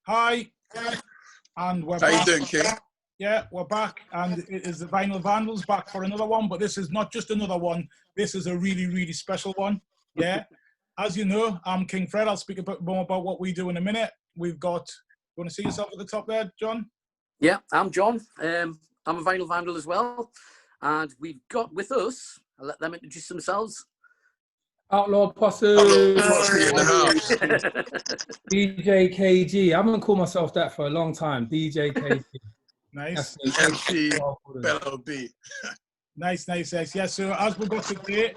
Hi, and we're How back. you doing, King? Yeah, we're back, and it is the Vinyl Vandals back for another one. But this is not just another one. This is a really, really special one. Yeah, as you know, I'm King Fred. I'll speak a bit more about what we do in a minute. We've got. You want to see yourself at the top there, John? Yeah, I'm John. I'm a Vinyl Vandal as well, and we've got with us. I'll let them introduce themselves. Outlaw Posse. Outlaw Posse in the house. DJ KG. I haven't called myself that for a long time. DJ KG. Nice. MC Bello B. Nice. Yeah. So as we got today,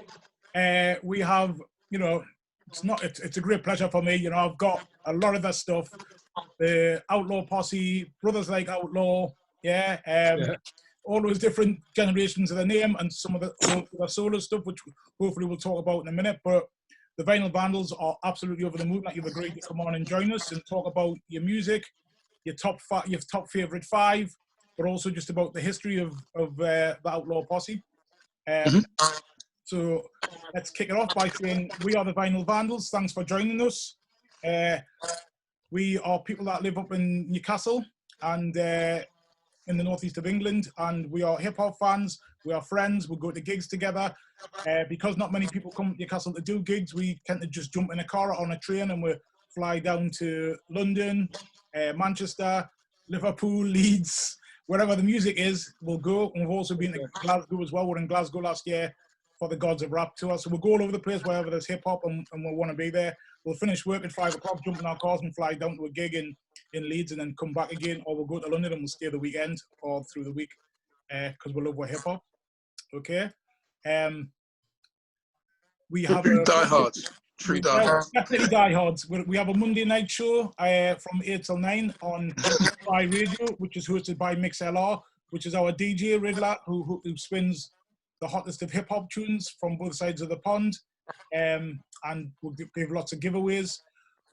we have, it's a great pleasure for me. I've got a lot of that stuff. The Outlaw Posse, brothers like Outlaw, all those different generations of the name, and some of the solo stuff, which hopefully we'll talk about in a minute. But the Vinyl Vandals are absolutely over the moon that you've agreed to come on and join us and talk about your music, your top favorite five, but also just about the history of the Outlaw Posse. So let's kick it off by saying we are the Vinyl Vandals. Thanks for joining us. We are people that live up in Newcastle and in the northeast of England, and we are hip-hop fans. We are friends. We go to gigs together. Because not many people come to Newcastle to do gigs, we tend to just jump in a car or on a train and we fly down to London, Manchester, Liverpool, Leeds, wherever the music is, we'll go. And we've also been to Glasgow as well. We were in Glasgow last year for the Gods of Rap tour. So we'll go all over the place wherever there's hip-hop and we'll want to be there. We'll finish work at 5 o'clock, jump in our cars and fly down to a gig in Leeds and then come back again, or we'll go to London and we'll stay the weekend or through the week because we love our hip-hop. Okay. We have diehards. True diehards. Definitely diehards. We have a Monday night show from 8 till 9 on By Radio, which is hosted by Mix LR, which is our DJ Riddler, who spins the hottest of hip hop tunes from both sides of the pond, and we'll give lots of giveaways.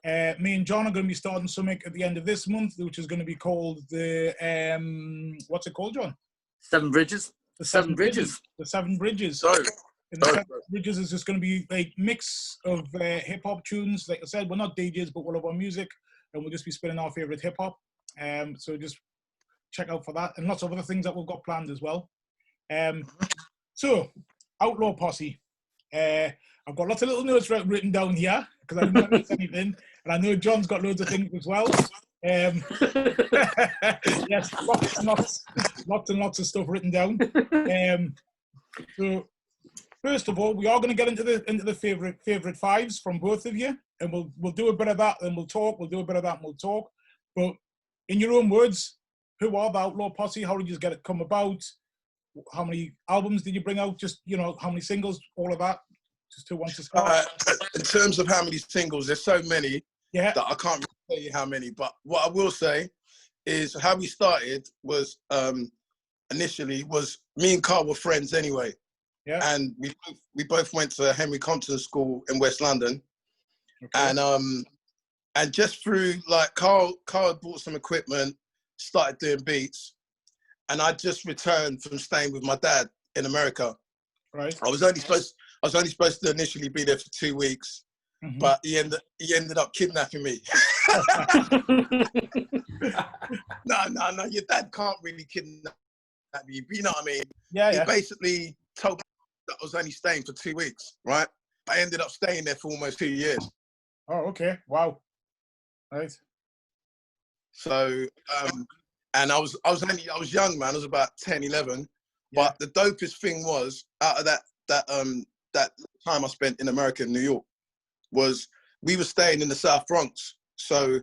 Me and John are going to be starting something at the end of this month, which is going to be called the what's it called, John? Seven Bridges. The Seven Bridges. The Seven Bridges. Sorry. And the Seven Bridges is just going to be like mix of hip hop tunes. Like I said, we're not DJs, but we'll have our music, and we'll just be spinning our favorite hip hop. So just check out for that, and lots of other things that we've got planned as well. So Outlaw Posse. I've got lots of little notes written down here because I didn't miss anything, and I know John's got loads of things as well. Yes, lots and lots of stuff written down. So first of all, we are going to get into the favorite fives from both of you, and we'll do a bit of that, and we'll talk. We'll do a bit of that, and we'll talk. But in your own words, who are the Outlaw Posse? How did you get it come about? How many albums did you bring out? Just how many singles? All of that. Just who wants to start? In terms of how many singles, there's so many that I can't really tell you how many. But what I will say is how we started was initially was me and Carl were friends anyway. Yeah. And we both went to Henry Compton School in West London. Okay. And just through like Carl had bought some equipment, started doing beats, and I just returned from staying with my dad in America. Right. I was only supposed to initially be there for 2 weeks, but he ended up kidnapping me. No, your dad can't really kidnap you. You know what I mean? Yeah. He basically told me that I was only staying for 2 weeks, right? I ended up staying there for almost 2 years. Oh, okay. Wow. Right. So, and I was young, man. I was about 10, 11. Yeah. But the dopest thing was, out of that time I spent in America, New York, was we were staying in the South Bronx. So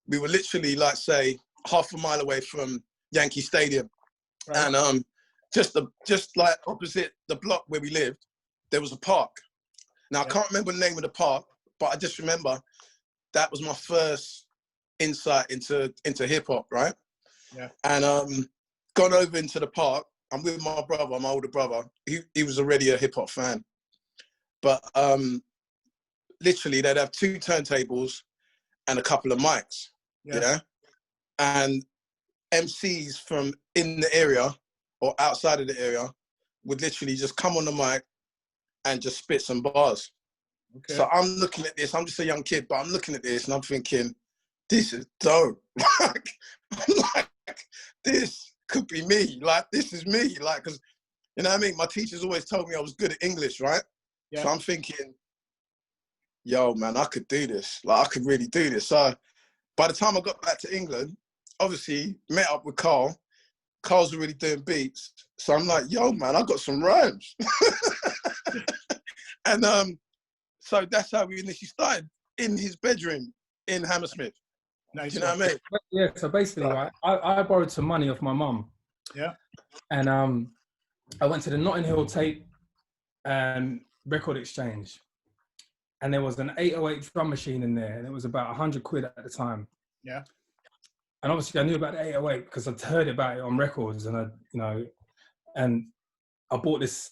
we were literally, like, say, half a mile away from Yankee Stadium. Right. And just like opposite the block where we lived, there was a park. Now, I can't remember the name of the park, but I just remember that was my first insight into hip-hop, right? Yeah. And gone over into the park. I'm with my brother, my older brother. He was already a hip-hop fan. But literally, they'd have 2 turntables and a couple of mics, you know? And MCs from in the area or outside of the area would literally just come on the mic and just spit some bars. Okay. So I'm looking at this, I'm just a young kid, but I'm looking at this and I'm thinking, this is dope. Like, I'm like, this could be me. Like, this is me. Like, because, you know what I mean? My teachers always told me I was good at English, right? Yeah. So I'm thinking, yo, man, I could do this. Like, I could really do this. So by the time I got back to England, obviously met up with Carl. Carl's already doing beats. So I'm like, yo, man, I got some rhymes. And so that's how we initially started, in his bedroom in Hammersmith. Nice. You know what I mean? Yeah, so basically, right, I borrowed some money off my mum. Yeah. And I went to the Notting Hill Tape record exchange. And there was an 808 drum machine in there, and it was about 100 quid at the time. Yeah. And obviously I knew about the 808 because I'd heard about it on records, and and I bought this.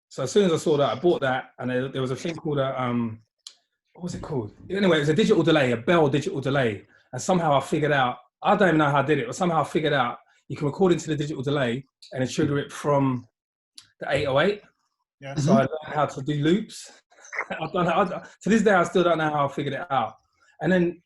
So as soon as I saw that, I bought that, and there was a thing called what was it called? Anyway, it was a digital delay, a Bell digital delay. And somehow I figured out, I don't even know how I did it, but somehow I figured out you can record into the digital delay and then trigger it from the 808. Yeah. So I learned how to do loops. To this day, I still don't know how I figured it out. And then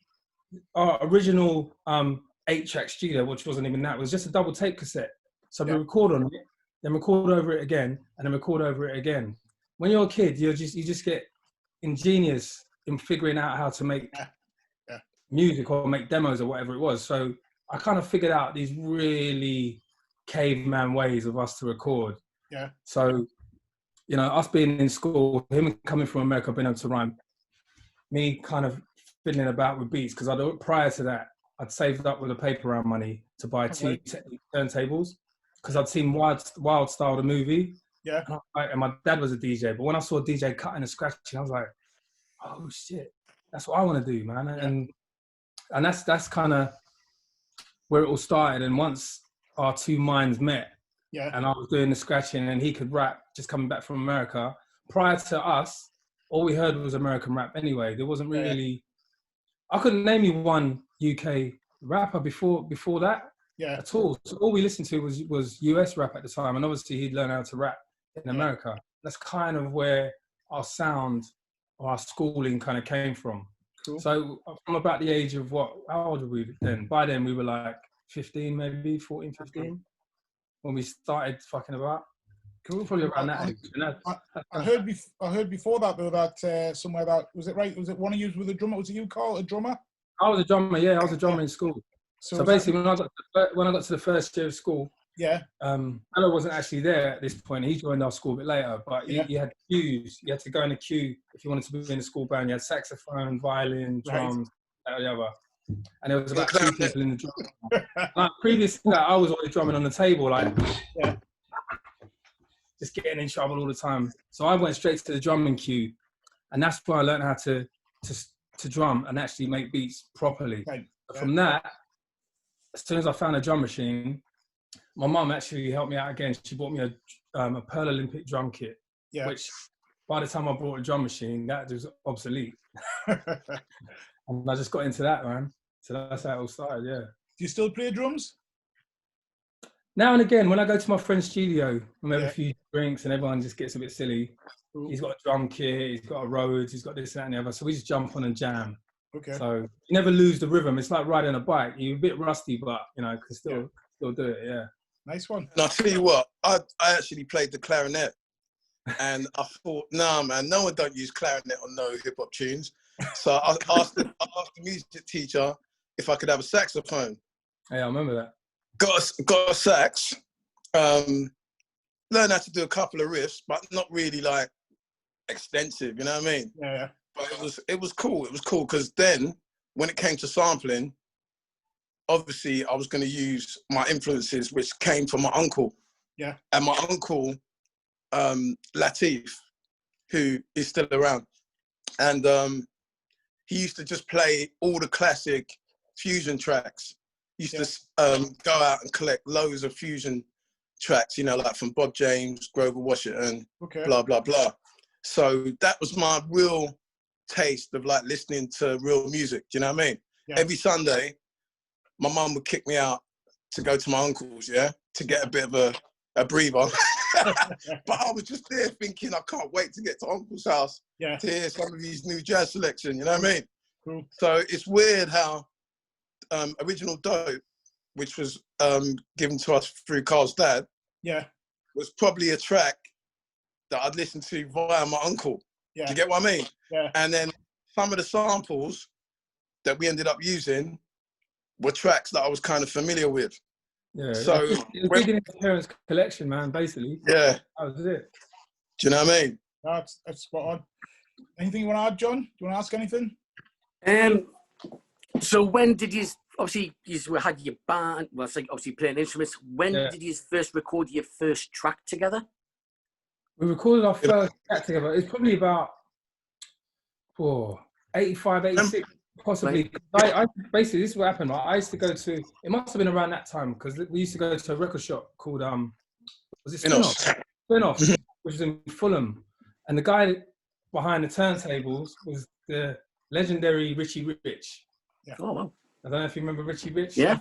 our original 8-track studio, which wasn't even that, was just a double tape cassette. So we record on it, then record over it again, and then record over it again. When you're a kid, you just get ingenious in figuring out how to make music or make demos or whatever it was. So I kind of figured out these really caveman ways of us to record. Yeah. So, you know, us being in school, him coming from America, being able to rhyme, me kind of fiddling about with beats, because prior to that, I'd saved up with a paper round money to buy two turntables, because I'd seen Wild Style, the movie. Yeah. And my dad was a DJ, but when I saw a DJ cutting and scratching, I was like, oh shit, that's what I want to do, man. And that's kind of where it all started. And once our two minds met, and I was doing the scratching and he could rap, just coming back from America. Prior to us, all we heard was American rap anyway. There wasn't really, I couldn't name you one UK rapper before that at all. So all we listened to was US rap at the time. And obviously he'd learned how to rap in America. That's kind of where our sound or our schooling kind of came from. Cool. So from about the age of how old were we then? By then we were like 15, maybe 14, 15, when we started fucking about. Cool. Probably around that age. I heard before that though that somewhere that, was it right? Was it one of you with a drummer? Was it you, Carl, a drummer? I was a drummer, I was a drummer in school. So basically when I got to the first year of school, Hello wasn't actually there at this point. He joined our school a bit later, but you had queues. You had to go in a queue if you wanted to be in the school band. You had saxophone, violin, drums, that or the other. And there was about 2 people in the drum. Like, previous to that, I was always drumming on the table, like just getting in trouble all the time. So I went straight to the drumming queue, and that's where I learned how to drum and actually make beats properly. From that, as soon as I found a drum machine, my mum actually helped me out again. She bought me a Pearl Olympic drum kit, which by the time I bought a drum machine, that was obsolete. And I just got into that, man. So that's how it all started, Do you still play drums? Now and again, when I go to my friend's studio, we have a few drinks and everyone just gets a bit silly. He's got a drum kit, he's got a Rhodes, he's got this, that and the other. So we just jump on and jam. Okay. So you never lose the rhythm. It's like riding a bike. You're a bit rusty, but, you know, can still do it, Nice one. And I'll tell you what, I actually played the clarinet, and I thought, nah, man, no one don't use clarinet on no hip-hop tunes. So I asked the music teacher if I could have a saxophone. Yeah, I remember that. Got a sax, learned how to do a couple of riffs, but not really like extensive, you know what I mean? Yeah. But it was cool. It was cool because then when it came to sampling, obviously I was going to use my influences, which came from my uncle. Yeah. And my uncle, Latif, who is still around. And he used to just play all the classic fusion tracks. He used to go out and collect loads of fusion tracks, you know, like from Bob James, Grover Washington, blah, blah, blah. So that was my real taste of like listening to real music, do you know what I mean? Yeah. Every Sunday, my mum would kick me out to go to my uncle's, to get a bit of a breather. But I was just there thinking, I can't wait to get to Uncle's house to hear some of his new jazz selection, you know what I mean? Cool. So it's weird how Original Dope, which was given to us through Carl's dad, was probably a track that I'd listened to via my uncle. Do you get what I mean? Yeah. And then some of the samples that we ended up using were tracks that I was kind of familiar with. Yeah. So it was digging into parents' collection, man, basically. Yeah. That was it. Do you know what I mean? That's spot on. Anything you want to add, John? Do you want to ask anything? So when did you, obviously you had your band, well, it's like obviously playing instruments. When did you first record your first track together? We recorded our first track together. It's probably about 85, 86, possibly. Right. I basically, this is what happened. I used to go to, it must have been around that time, because we used to go to a record shop called, was it Spin-Off, which was in Fulham. And the guy behind the turntables was the legendary Richie Rich. Yeah. Oh, wow. I don't know if you remember Richie Rich. Yeah.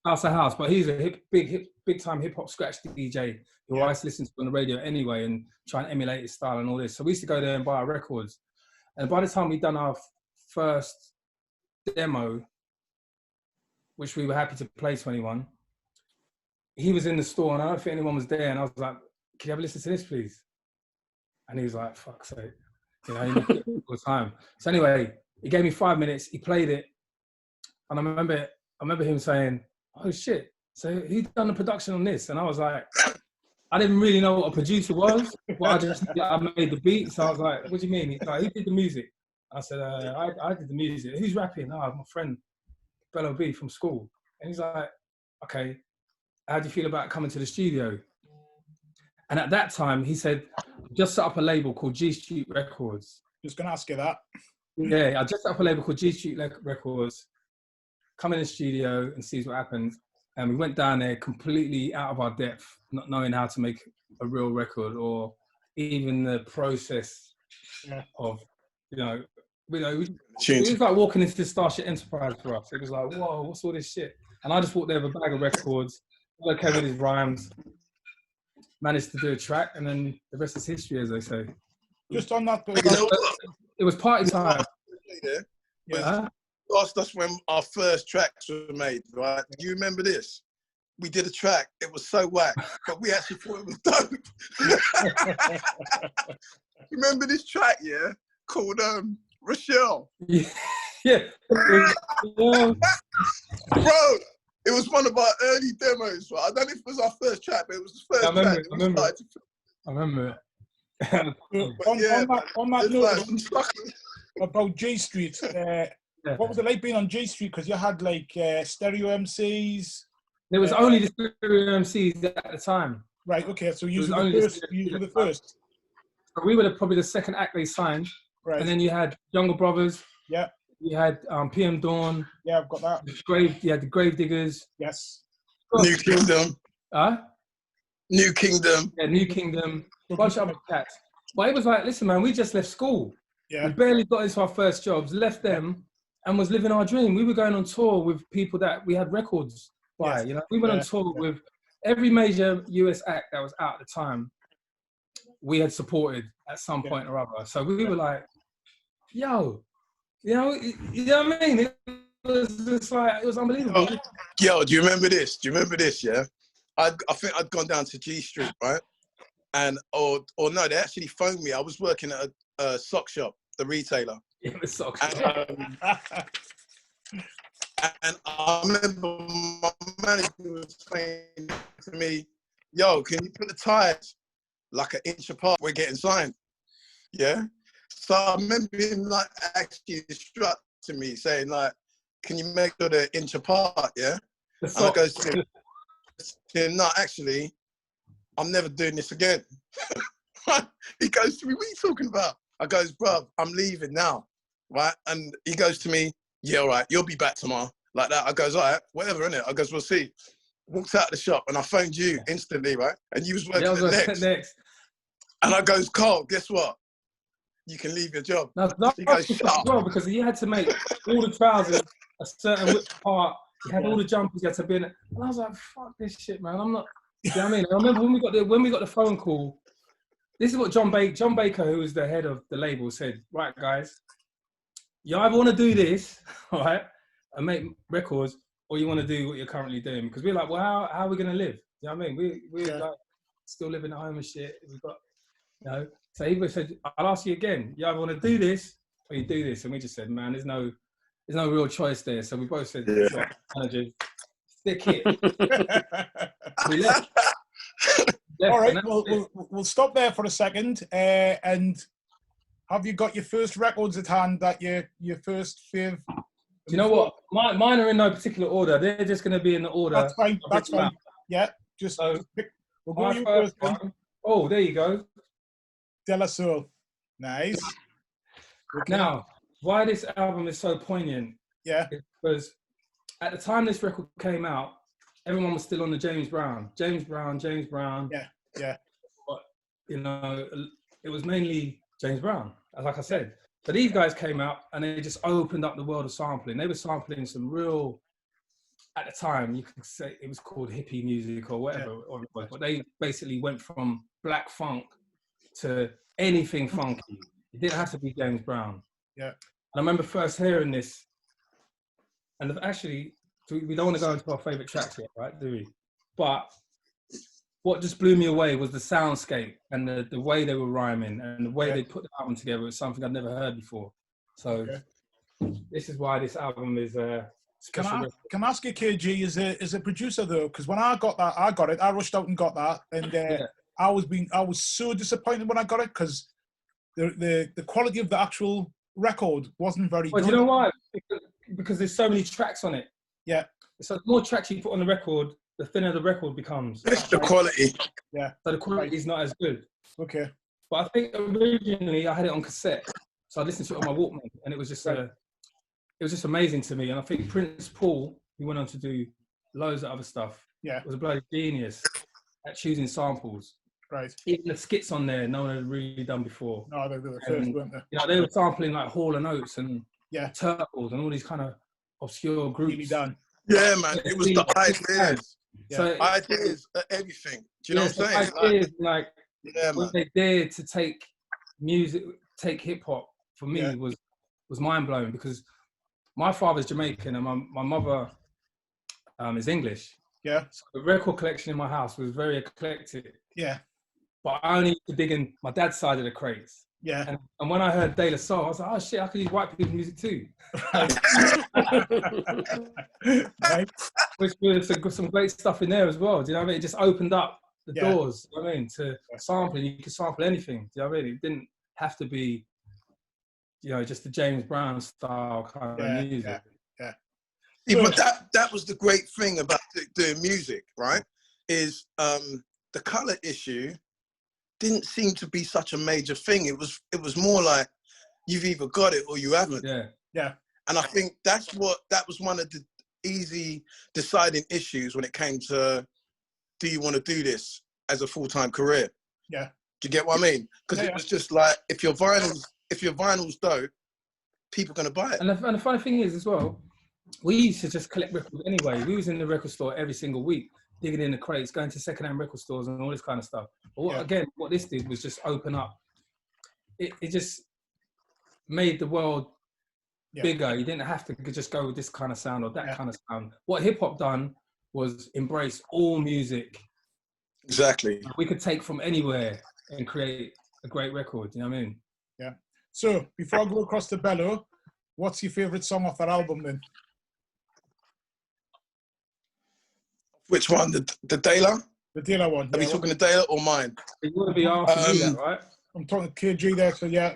House to House, but he's a big time hip hop scratch DJ who I used to listen to on the radio anyway and try and emulate his style and all this. So we used to go there and buy our records. And by the time we'd done our first demo, which we were happy to play 21, he was in the store and I don't think anyone was there. And I was like, "Can you have a listen to this, please?" And he was like, "Fuck's sake." You know, he didn't get it all the time. So anyway, he gave me 5 minutes, he played it. And I remember him saying, "Oh shit, so he done the production on this?" And I was like, I didn't really know what a producer was, but I made the beat. So I was like, "What do you mean?" He's like, "Who did the music?" I said, I did the music." "Who's rapping?" "Oh, my friend, Bello B from school." And he's like, "Okay, how do you feel about coming to the studio?" And at that time, he said, "Just set up a label called G Street Records." Just going to ask you that. Yeah, I just set up a label called G Street Records. Come in the studio and see what happens. And we went down there completely out of our depth, not knowing how to make a real record or even the process of, it was like walking into the Starship Enterprise for us. It was like, whoa, what's all this shit? And I just walked there with a bag of records, okay with his rhymes, managed to do a track, and then the rest is history, as they say. Just on that, it was party time. Asked us when our first tracks were made, right? Do you remember this? We did a track, it was so whack, but we actually thought it was dope. You remember this track, called Rochelle? Yeah. Bro, it was one of our early demos, right? I don't know if it was our first track, but it was the first track. I remember it. on that note about G Street, what was it like being on G Street? Because you had like stereo MCs. There was only the stereo MCs at the time. Right. Okay. So you were the first. So we were probably the second act they signed. Right. And then you had Jungle Brothers. Yeah. You had PM Dawn. Yeah, I've got that. You had the Grave Diggers. Yes. New Kingdom. New Kingdom. Yeah, New Kingdom. A bunch of other cats. But it was like, listen, man, we just left school. Yeah. We barely got into our first jobs, left them, and was living our dream. We were going on tour with people that we had records by. You know, we went on tour with every major US act that was out at the time. We had supported at some point or other. So we were like, yo, you know what I mean? It was just like, it was unbelievable. Yo, do you remember this? Yeah, I think I'd gone down to G Street, right? And or no, they actually phoned me. I was working at a sock shop, the retailer. Yeah, the sock shop. And I remember my manager was saying to me, "Yo, can you put the tires like an inch apart? We're getting signed." Yeah. So I remember him like actually instructing me, saying like, "Can you make sure they're inch apart?" Yeah. And I goes to him, "No, actually, I'm never doing this again." He goes to me, "What are you talking about?" I goes, "Bruv, I'm leaving now." Right? And he goes to me, "Yeah, all right, you'll be back tomorrow." Like that. I goes, "All right, whatever, innit?" I goes, "We'll see." Walked out of the shop and I phoned you instantly, right? And you was working at Next. And I goes, "Carl, guess what? You can leave your job." No, he goes, "Shut up." Well, because he had to make all the trousers a certain width apart. He had all the jumpers, he had to be in it. And I was like, fuck this shit, man. I'm not Do you know what I mean? I remember when we got the phone call. This is what John Baker, who was the head of the label, said. Right, guys, you either want to do this, all right, and make records, or you want to do what you're currently doing. Because we're like, well, how are we going to live? You know what I mean? We're like still living at home and shit. We've got, you know. So he said, I'll ask you again. You either want to do this, or you do this. And we just said, man, there's no real choice there. So we both said, manager, stick it. We left. All right, we'll stop there for a second. And have you got your first records at hand that your first fave? Do you know what? Mine are in no particular order. They're just going to be in the order. That's fine. That's fine. Yeah, so pick. We'll go you first. Oh, there you go. De La Soul. Nice. Okay. Now, why this album is so poignant? Yeah. Is because at the time this record came out, everyone was still on the James Brown. Yeah. But, you know, it was mainly James Brown, like I said. So these guys came out and they just opened up the world of sampling. They were sampling some real, at the time, you could say it was called hippie music or whatever. Yeah. But they basically went from black funk to anything funky. It didn't have to be James Brown. Yeah. And I remember first hearing this, and actually, we don't want to go into our favourite tracks yet, right, do we? But what just blew me away was the soundscape and the way they were rhyming and the way they put the album together was something I'd never heard before. So this is why this album is special. Can I ask you, KG, as a producer though, because when I got that, I rushed out and got that, and I was so disappointed when I got it because the quality of the actual record wasn't very good. Do you know why? Because there's so many tracks on it. Yeah. So the more tracks you put on the record, the thinner the record becomes. It's the quality. Yeah. So the quality is not as good. Okay. But I think originally I had it on cassette, so I listened to it on my Walkman, and it was just it was just amazing to me. And I think Prince Paul, who went on to do loads of other stuff, was a bloody genius at choosing samples. Right. Even the skits on there, no one had really done before. No, they were the first, weren't they? You know, they were sampling like Hall and Oates and Turtles and all these kind of obscure groups. Really done. Yeah, man. It was the ideas. Yeah. So ideas are everything. Do you know what I'm saying? Ideas, like when they dared to take hip hop, for me was mind blowing because my father's Jamaican and my mother is English. Yeah. So the record collection in my house was very eclectic. Yeah. But I only used to dig in my dad's side of the crates. Yeah. And when I heard De La Soul, I was like, oh shit, I could use white people's music too. Right. Which was some great stuff in there as well. Do you know what I mean? It just opened up the doors, you know what I mean, to sampling. You could sample anything. Do you know what I mean? It didn't have to be, you know, just the James Brown style kind of music. Yeah, but that was the great thing about doing music, right? Is the colour issue didn't seem to be such a major thing. It was more like you've either got it or you haven't. Yeah. And I think that was one of the easy deciding issues when it came to, do you want to do this as a full-time career? Yeah. Do you get what I mean? Because it was just like, if your vinyl's dope, people are going to buy it. And the funny thing is as well, we used to just collect records anyway. We was in the record store every single week, digging in the crates, going to secondhand record stores and all this kind of stuff. But what this did was just open up. It just made the world bigger. You didn't have to just go with this kind of sound or that kind of sound. What hip hop done was embrace all music. Exactly. We could take from anywhere and create a great record. You know what I mean? Yeah. So before I go across to Bello, what's your favourite song off that album then? Which one? The Dela? The Dela one. Are we talking the Dela or mine? You want to be asking me that, right? I'm talking KG there, so yeah.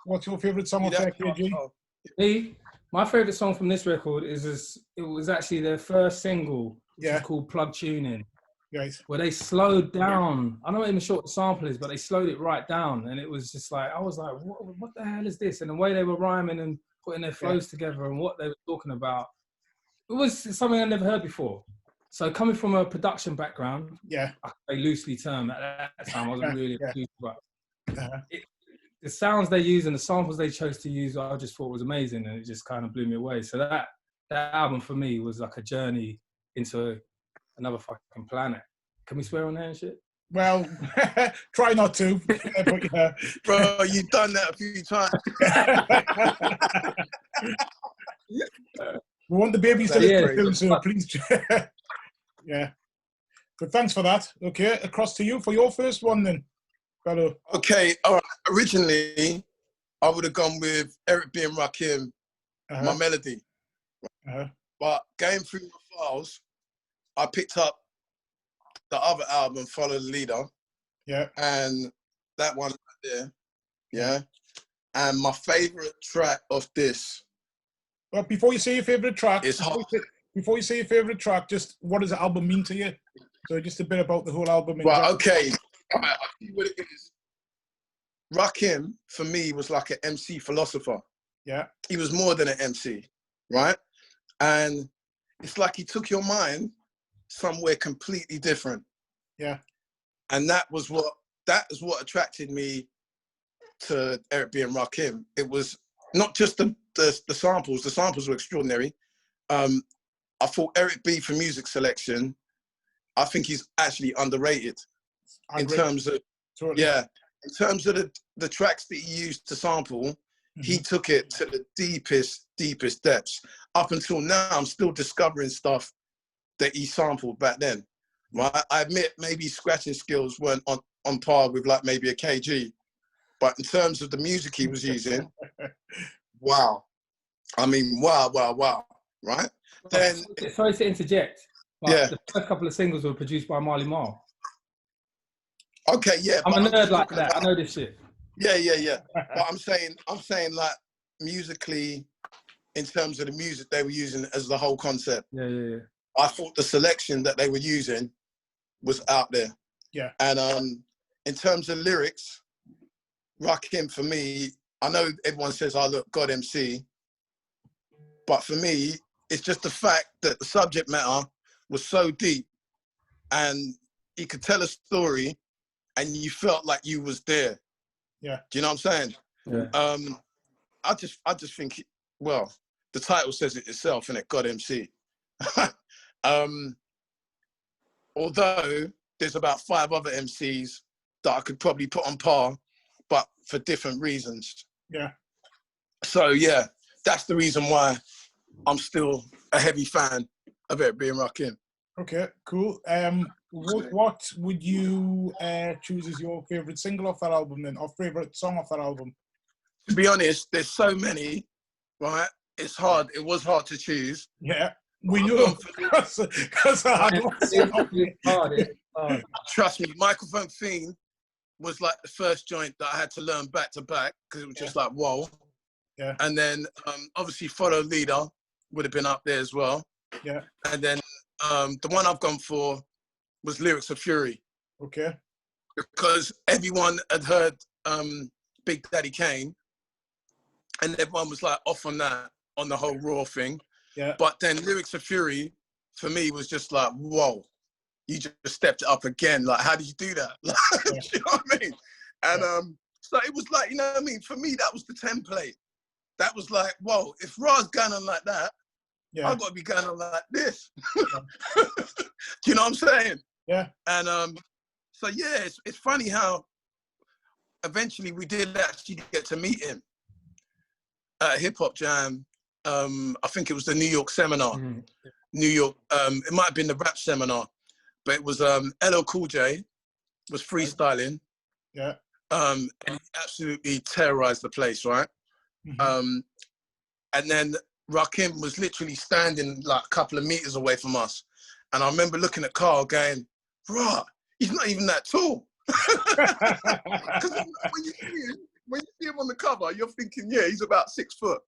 What's your favourite song off there, KG? Me, my favourite song from this record it was actually their first single, which is called Plug Tuning. Yes. Where they slowed down. I'm not even sure what the sample is, but they slowed it right down, and it was just like, I was like, what the hell is this? And the way they were rhyming and putting their flows together and what they were talking about, it was something I never heard before. So coming from a production background, I loosely term at that time, I wasn't really a producer, but the sounds they use and the samples they chose to use, I just thought was amazing, and it just kind of blew me away. So that album for me was like a journey into another fucking planet. Can we swear on there and shit? Well, try not to. But yeah. Bro, you've done that a few times. We want the babies to listen too, so please. Yeah. But thanks for that. Okay, across to you for your first one then, fellow. Okay, all right. Originally, I would have gone with Eric B. and Rakim, My Melody. But going through the files, I picked up the other album, Follow the Leader. Yeah. And that one right there. Yeah. And my favorite track of this. Well, before you say your favorite track, it's before you say your favorite track, just what does the album mean to you? So just a bit about the whole album. Right, okay. All right, I'll tell you what it is. Rakim, for me, was like an MC philosopher. Yeah. He was more than an MC, right? And it's like he took your mind somewhere completely different. Yeah. And that is what attracted me to Eric B. and Rakim. It was not just the samples. The samples were extraordinary. I thought Eric B. for music selection, I think he's actually underrated in terms of in terms of the tracks that he used to sample. He took it to the deepest depths. Up until now, I'm still discovering stuff that he sampled back then. Right? I admit maybe scratching skills weren't on par with like maybe a KG, but in terms of the music he was using, wow. I mean, wow, right? Then, sorry to interject. Yeah. The first couple of singles were produced by Marley Marl. Okay, yeah. I'm a nerd like that. I know this shit. Yeah. But I'm saying like musically, in terms of the music they were using as the whole concept. Yeah. I thought the selection that they were using was out there. Yeah. And in terms of lyrics, Rakim for me, I know everyone says, "Oh look, God MC," but for me, it's just the fact that the subject matter was so deep, and he could tell a story, and you felt like you was there. Yeah. Do you know what I'm saying? Yeah. I just think, well, the title says it itself, innit? God MC. Although there's about 5 other MCs that I could probably put on par, but for different reasons. Yeah. So yeah, that's the reason why I'm still a heavy fan of Eric B. and Rakim. Okay, cool. What would you choose as your favorite single off that album then, or favorite song off that album? To be honest, there's so many, right? It's hard. It was hard to choose. Yeah, we knew because I had Trust me, Microphone Fiend was like the first joint that I had to learn back to back because it was just like, whoa. Yeah. And then obviously Follow Leader would have been up there as well. Yeah. And then the one I've gone for was Lyrics of Fury. Okay. Because everyone had heard Big Daddy Kane, and everyone was like off on that, on the whole Raw thing. Yeah. But then Lyrics of Fury, for me, was just like, whoa, you just stepped it up again. Like, how did you do that? Like, Yeah. you know what I mean? And so it was like, you know what I mean? For me, that was the template. That was like, whoa, if Ra's going on like that, I've got to be going on like this. Do you know what I'm saying? Yeah. And so yeah, it's funny how eventually we did actually get to meet him at Hip Hop Jam. I think it was the New York seminar. New York, it might have been the rap seminar, but it was LL Cool J was freestyling. Yeah. And he absolutely terrorized the place, right? And then Rakim was literally standing like a couple of meters away from us. And I remember looking at Carl going, "Bruh, he's not even that tall." Because when you see him on the cover, you're thinking, yeah, he's about 6 foot,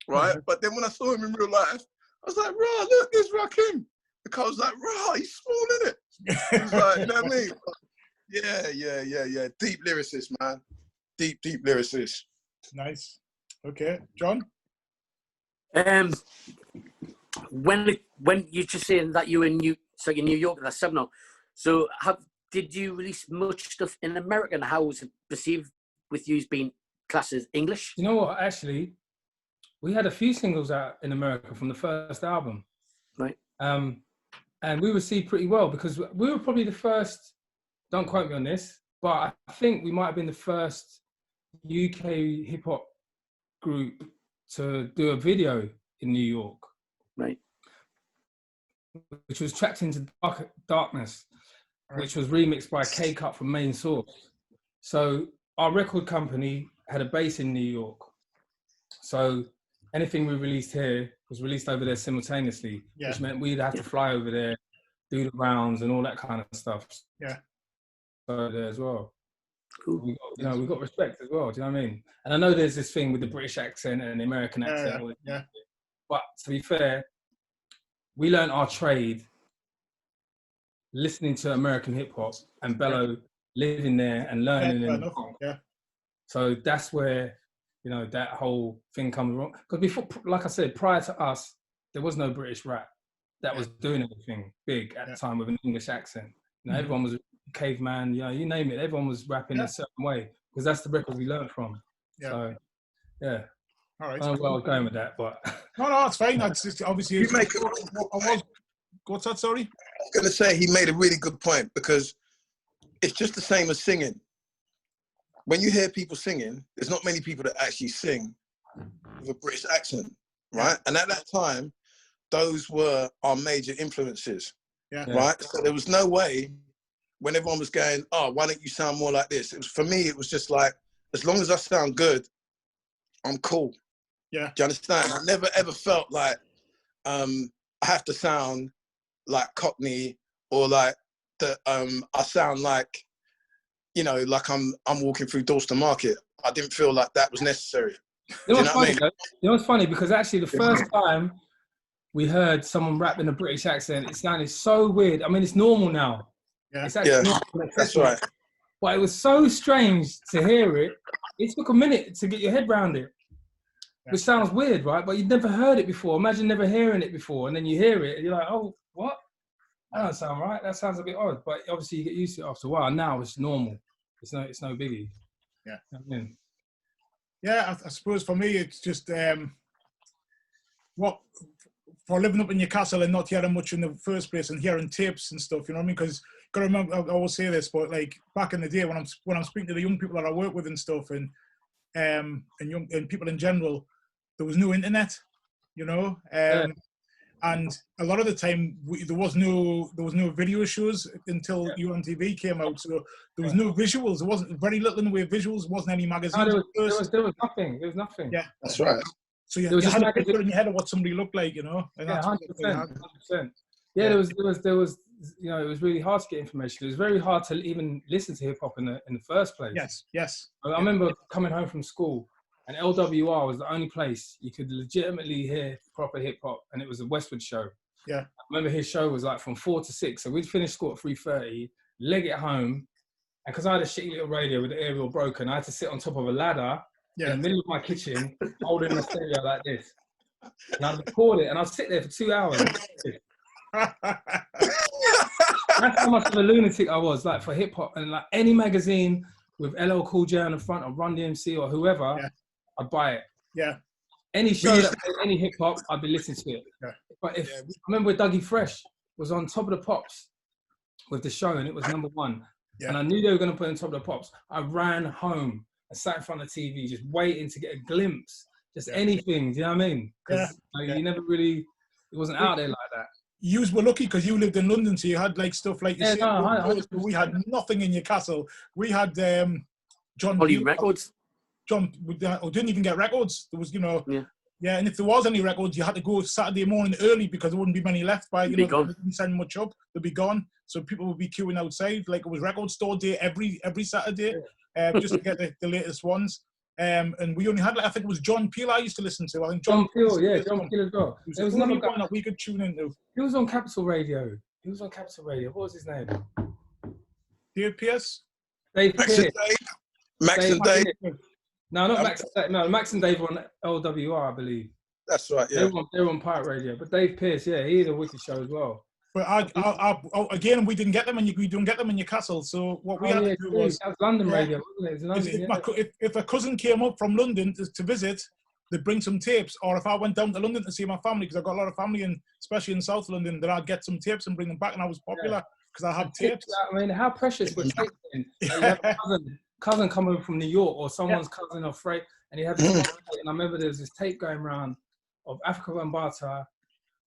right? But then when I saw him in real life, I was like, "Bruh, look, there's Rakim." The Carl was like, "Bruh, he's small, isn't it?" He was like, you know what I mean? Yeah. Deep lyricist, man. Deep lyricist. Nice. Okay, John? When you're just saying that you were in New York at that seminar, so did you release much stuff in America, and how was it perceived with you being classed as English? You know what? Actually, we had a few singles out in America from the first album, right? And and we received pretty well because we were probably the first. Don't quote me on this, but I think we might have been the first UK hip hop group to do a video in New York, Right. which was Trapped into Darkness, which was remixed by K-Cut from Main Source. So our record company had a base in New York. So anything we released here was released over there simultaneously, which meant we'd have to fly over there, do the rounds and all that kind of stuff. Yeah. So there as well. Cool. We got respect as well. Do you know what I mean? And I know there's this thing with the British accent and the American accent. But to be fair, we learned our trade listening to American hip hop and Bello living there and learning. So that's where, you know, that whole thing comes wrong. Because before, like I said, prior to us, there was no British rap that was doing anything big at the time with an English accent. You know, everyone was Caveman, you know, you name it. Everyone was rapping a certain way because that's the record we learned from. So, yeah. All right. I don't know where I was going with that, but no, it's fine. That's just obviously. What's that? Sorry. I was going to say he made a really good point because it's just the same as singing. When you hear people singing, there's not many people that actually sing with a British accent, right? And at that time, those were our major influences, right? So there was no way when everyone was going, oh, why don't you sound more like this? It was, for me, it was just like, as long as I sound good, I'm cool. Yeah. Do you understand? I never ever felt like I have to sound like Cockney or like that. I sound like, you know, like I'm walking through Dalston Market. I didn't feel like that was necessary. You know what's funny? You know what's funny? Because actually, the first time we heard someone rap in a British accent, it sounded so weird. I mean, it's normal now. Yeah. It's actually normal. That's right. But it was so strange to hear it. It took a minute to get your head around it. Which sounds weird, right? But you'd never heard it before. Imagine never hearing it before, and then you hear it, and you're like, "Oh, what? That doesn't sound right. That sounds a bit odd." But obviously, you get used to it after a while. Now it's normal. It's no biggie. Yeah. You know what I mean? Yeah, I suppose for me, it's just what for living up in Newcastle and not hearing much in the first place, and hearing tapes and stuff. You know what I mean? Because gotta remember, I always say this, but like back in the day when I'm speaking to the young people that I work with and stuff, and people in general, there was no internet, you know, and a lot of the time there was no video shows until UNTV came out, so there was no visuals. There wasn't very little in the way of visuals. Wasn't any magazines. No, there was nothing. There was nothing. Yeah, that's right. So you had a picture in your head of what somebody looked like, you know. And yeah, 100%. Yeah, there was. You know, it was really hard to get information. It was very hard to even listen to hip hop in the first place. Yes. I remember coming home from school, and LWR was the only place you could legitimately hear proper hip hop, and it was a Westwood show. Yeah. I remember his show was like from 4 to 6, so we'd finish school at 3:30, leg it home, and because I had a shitty little radio with the aerial broken, I had to sit on top of a ladder in the middle of my kitchen, holding the stereo like this, and I'd record it, and I'd sit there for 2 hours. That's how much of a lunatic I was, like for hip hop, and like any magazine with LL Cool J on the front or Run DMC or whoever, I'd buy it. Yeah. Any show that played any hip hop, I'd be listening to it. Yeah. But I remember Dougie Fresh was on Top of the Pops with the show, and it was #1. Yeah. And I knew they were going to put it on Top of the Pops. I ran home and sat in front of the TV, just waiting to get a glimpse, just anything. Do you know what I mean? Because you never really, it wasn't out there like that. You were lucky because you lived in London, so you had like stuff like you said. We had nothing in Newcastle. We had John Volume Records. John didn't even get records. There was, you know, and if there was any records, you had to go Saturday morning early because there wouldn't be many left by, you know, they didn't send much up. They'd be gone. So people would be queuing outside. Like it was record store day every Saturday, just to get the latest ones. And we only had, like, I think it was John Peel I used to listen to. I think John Peel, John Peel as well. There was another one that we could tune into. He was on Capital Radio. What was his name? Dave Pierce? Dave Pierce. Max and Dave. No, not Max. No, Max and Dave were on LWR, I believe. That's right, yeah. They were on Pirate Radio. But Dave Pierce, he had a wicked show as well. But again, we didn't get them, and we don't get them in Newcastle. So what we had to do was... That was London radio, wasn't it? If a cousin came up from London to visit, they'd bring some tapes, or if I went down to London to see my family, because I've got a lot of family, especially in South London, then I'd get some tapes and bring them back, and I was popular because I had tapes. I mean, how precious were tapes then? Like, you have a cousin coming from New York, or someone's cousin or freight, and you have this tape, and I remember there was this tape going around of Africa Bambaataa,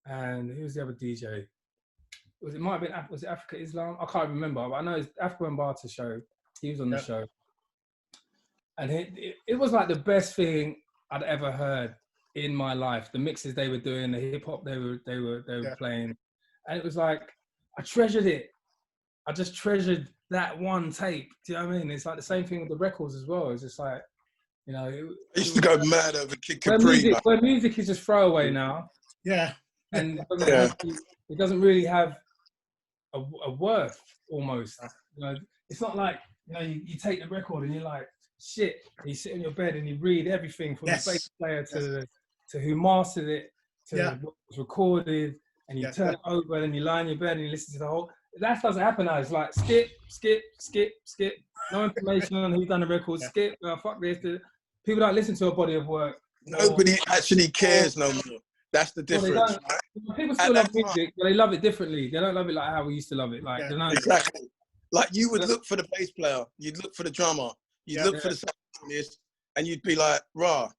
and who was the other DJ? Was it Africa Islam? I can't remember, but I know it's Africa Bambaataa show. He was on the show, and it was like the best thing I'd ever heard in my life. The mixes they were doing, the hip hop they were playing, and it was like I treasured it. I just treasured that one tape. Do you know what I mean? It's like the same thing with the records as well. It's just like, you know, I used to go mad over Kid Capri. Where music is just throwaway now. Yeah. And it doesn't really have a worth almost. You know, it's not like, you know, you take the record and you're like, shit. And you sit in your bed and you read everything from the bass player to who mastered it to what was recorded, and you turn it over and you lie in your bed and you listen to the whole. That doesn't happen now. It's like skip. No information on who done the record. Skip. Fuck this. People don't listen to a body of work. Nobody actually cares no more. That's the difference. People still love music, but they love it differently. They don't love it like how we used to love it. Like exactly. Like you would look for the bass player, you'd look for the drummer, you'd look for the saxophonist, and you'd be like, "Rah,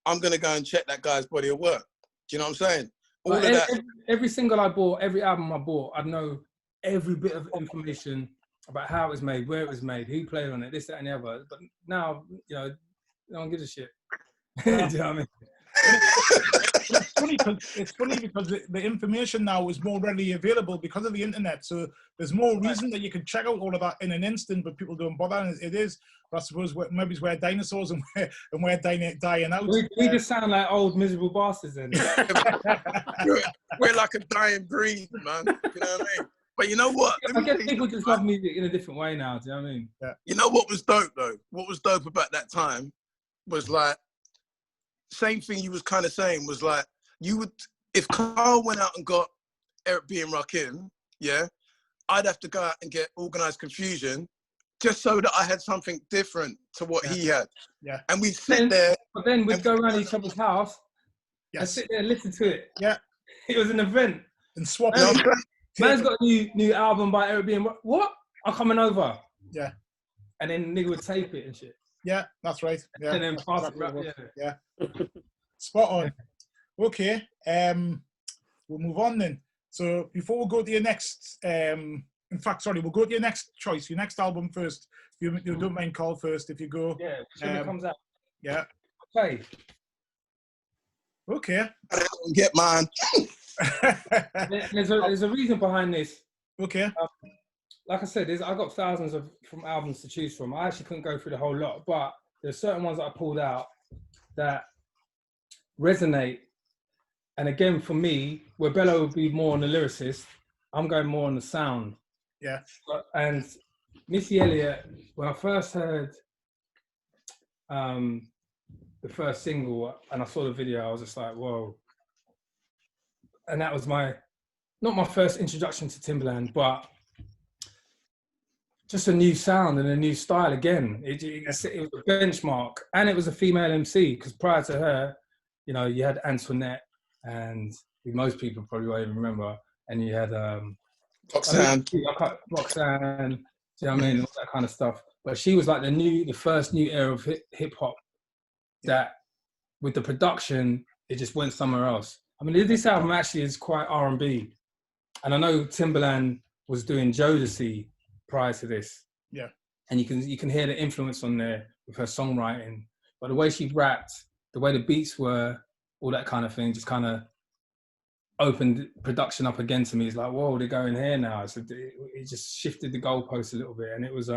I'm gonna go and check that guy's body of work." Do you know what I'm saying? All of that. Every single I bought, every album I bought, I'd know every bit of information about how it was made, where it was made, who played on it, this, that, and the other. But now, you know, no one gives a shit. Do you know what I mean? It's funny because the information now is more readily available because of the internet. So there's more reason that you can check out all of that in an instant, but people don't bother. And it is, I suppose, maybe it's where dinosaurs and we're dying out. We just sound like old miserable bastards then. we're like a dying breed, man. You know what I mean? But you know what? I guess people just love music in a different way now. Do you know what I mean? Yeah. You know what was dope though? What was dope about that time was like, same thing you was kind of saying was like, you would, if Carl went out and got Eric B and Rakim, I'd have to go out and get Organised Confusion just so that I had something different to what he had. Yeah. And we'd sit there. But then we'd go around each other's house and sit there and listen to it. Yeah. It was an event. And swap. Man's got a new album by Eric B and what? I'm coming over. Yeah. And then nigga would tape it and shit. Yeah, that's right. Yeah. And then pass it. Yeah. Spot on. Okay. We'll move on then. So before we go to your next, we'll go to your next choice, your next album first. You don't mind Carl first if you go. Yeah, whichever comes out. Yeah. Okay. Okay. I don't get mine. There's a reason behind this. Okay. Like I said, I got thousands of albums to choose from. I actually couldn't go through the whole lot, but there's certain ones that I pulled out that resonate. And again, for me, where Bello would be more on the lyricist, I'm going more on the sound. Yeah. And Missy Elliott, when I first heard the first single and I saw the video, I was just like, whoa. And that was not my first introduction to Timbaland, but just a new sound and a new style again. It was a benchmark, and it was a female MC, because prior to her, you know, you had Antoinette, and most people probably won't even remember, and you had Roxanne, do you know what I mean, all that kind of stuff. But she was like the first new era of hip hop that, with the production, it just went somewhere else. I mean, this album actually is quite R&B, and I know Timbaland was doing Jodeci prior to this. Yeah. And you can hear the influence on there with her songwriting, but the way she rapped, the way the beats were, all that kind of thing, just kind of opened production up again to me. It's like, whoa, they're going here now. So it just shifted the goalpost a little bit, and it was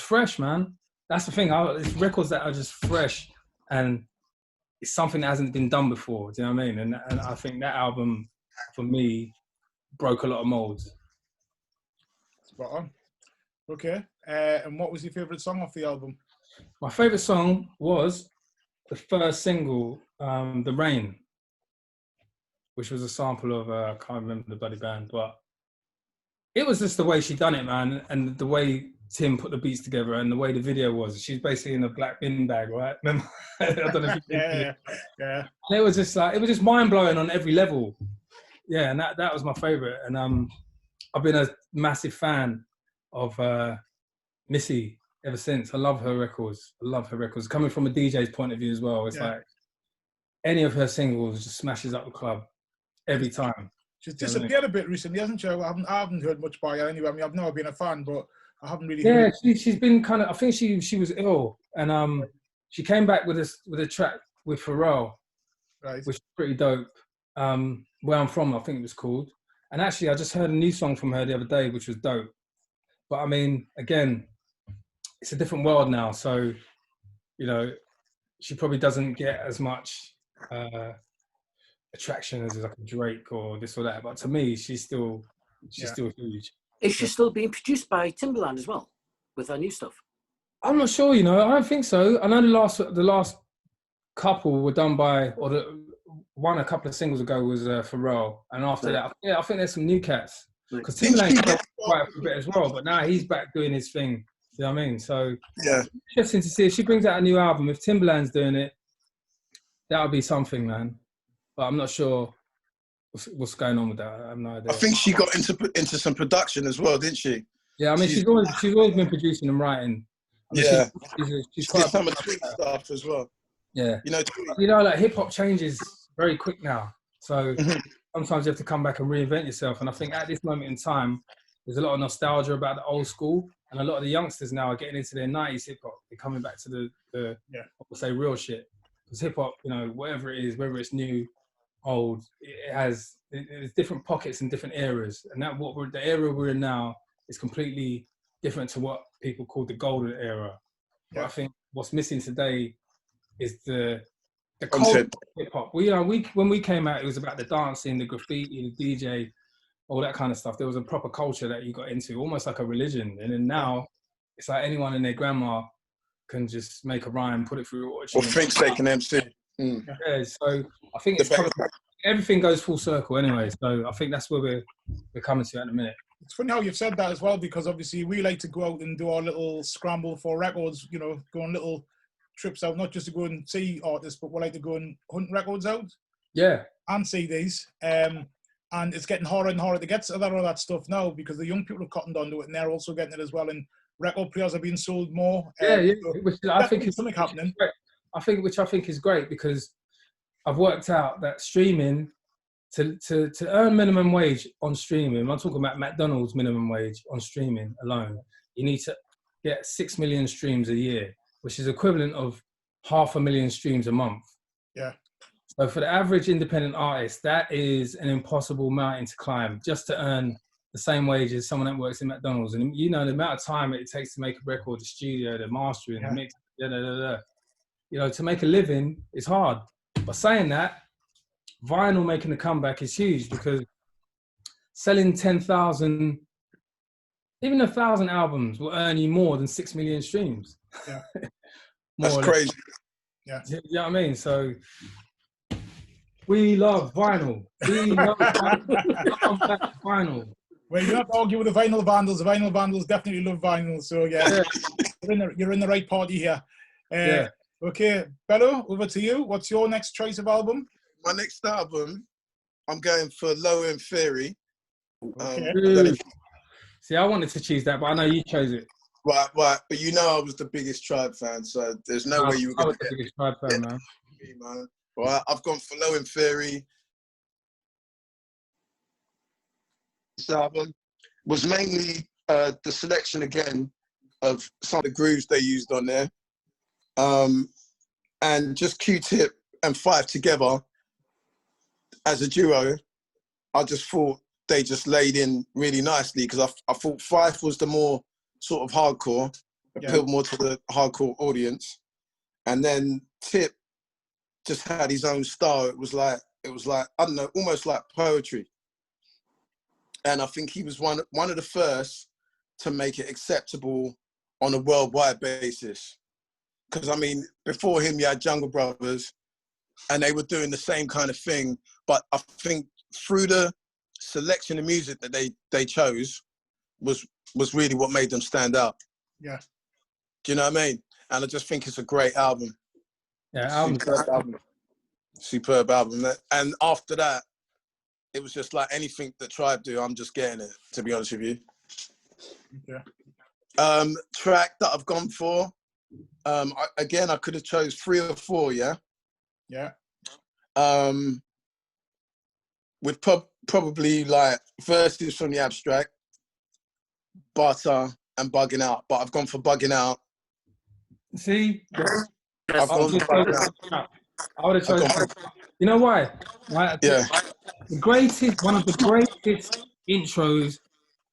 fresh, man. That's the thing. It's records that are just fresh, and it's something that hasn't been done before. Do you know what I mean? And I think that album, for me, broke a lot of molds. Spot on. Okay. And what was your favourite song off the album? My favourite song was the first single, The Rain, which was a sample of, I can't remember the bloody band, but it was just the way she done it, man. And the way Tim put the beats together and the way the video was. She's basically in a black bin bag, right? Remember? I don't know if you yeah. And it was just mind blowing on every level. Yeah, and that was my favorite. And I've been a massive fan of Missy ever since. I love her records. Coming from a DJ's point of view as well, it's like any of her singles just smashes up the club every time. She's disappeared a bit recently, hasn't she? I haven't heard much by her anyway. I mean, I've never been a fan, but I haven't really. Yeah, she's been kind of. I think she was ill, and she came back with a track with Pharrell, right, which is pretty dope. Where I'm From, I think it was called. And actually, I just heard a new song from her the other day, which was dope. But I mean, again, it's a different world now, so she probably doesn't get as much attraction as like a Drake or this or that. But to me, she's still huge. Is she still being produced by Timbaland as well with her new stuff? I'm not sure. I don't think so. I know the last couple were done by, or a couple of singles ago was Pharrell, and after that, I think there's some new cats. Because Timbaland's done quite a bit as well, but now he's back doing his thing. You know what I mean? So interesting to see if she brings out a new album. If Timbaland's doing it, that would be something, man. But I'm not sure what's going on with that. I have no idea. I think she got into some production as well, didn't she? Yeah, I mean, she's always been producing and writing. I mean, she's quite some of the tweet stuff as well. Yeah, like hip hop changes very quick now. So sometimes you have to come back and reinvent yourself. And I think at this moment in time, there's a lot of nostalgia about the old school, and a lot of the youngsters now are getting into their 90s hip hop. They're coming back to the I would say real shit. Because hip hop, whatever it is, whether it's new, old, it's different pockets and different eras. And the era we're in now is completely different to what people call the golden era. But I think what's missing today is the content hip hop. When we came out, it was about the dancing, the graffiti, the DJ, all that kind of stuff. There was a proper culture that you got into, almost like a religion. And then now, it's like anyone and their grandma can just make a rhyme, put it through or thinks they can MC. Yeah, so I think everything goes full circle anyway. So I think that's where we're coming to at the minute. It's funny how you've said that as well, because obviously we like to go out and do our little scramble for records, go on little trips out, not just to go and see artists, but we like to go and hunt records out. Yeah. And CDs. And it's getting harder and harder to get all that stuff now, because the young people have cottoned onto it and they're also getting it as well. And record players are being sold more. Which I think is something happening. Which I think is great, because I've worked out that streaming, to earn minimum wage on streaming, I'm talking about McDonald's minimum wage on streaming alone, you need to get 6 million streams a year, which is equivalent of 500,000 streams a month. Yeah. So for the average independent artist, that is an impossible mountain to climb, just to earn the same wage as someone that works in McDonald's. And the amount of time it takes to make a record, the studio, the mastering, the mix, to make a living is hard. But saying that, vinyl making a comeback is huge, because selling 10,000, even 1,000 albums will earn you more than 6 million streams. Yeah. That's crazy. Yeah. You know what I mean? So we love vinyl. We love vinyl. Well, you don't have to argue with the Vinyl Vandals. The Vinyl Vandals definitely love vinyl. So yeah. You're in the right party here. Okay, Bello, over to you. What's your next choice of album? My next album, I'm going for Low End Theory. Okay. See, I wanted to choose that, but I know you chose it. Right. But I was the biggest Tribe fan, so there's no way you were going to get the biggest Tribe fan, man. Me, man. Right, I've gone for Low End Theory. This album was mainly the selection again of some of the grooves they used on there. And just Q-Tip and Fife together as a duo, I just thought they just laid in really nicely, because I thought Fife was the more sort of hardcore, appealed more to the hardcore audience. And then Tip just had his own style. It was like, I don't know, almost like poetry. And I think he was one of the first to make it acceptable on a worldwide basis. Because, I mean, before him, you had Jungle Brothers, and they were doing the same kind of thing. But I think through the selection of music that they chose was really what made them stand out. Yeah. Do you know what I mean? And I just think it's a great album. Yeah, Superb album. Superb album. And after that, it was just like anything that Tribe do, I'm just getting it, to be honest with you. Okay. Track that I've gone for, again, I could have chose 3 or 4, yeah? Yeah. With probably like verses from the Abstract, Butter, and Bugging Out. But I've gone for Bugging Out. See? I've gone for Bugging Out. I would have chosen. You know why? Right? Yeah. One of the greatest intros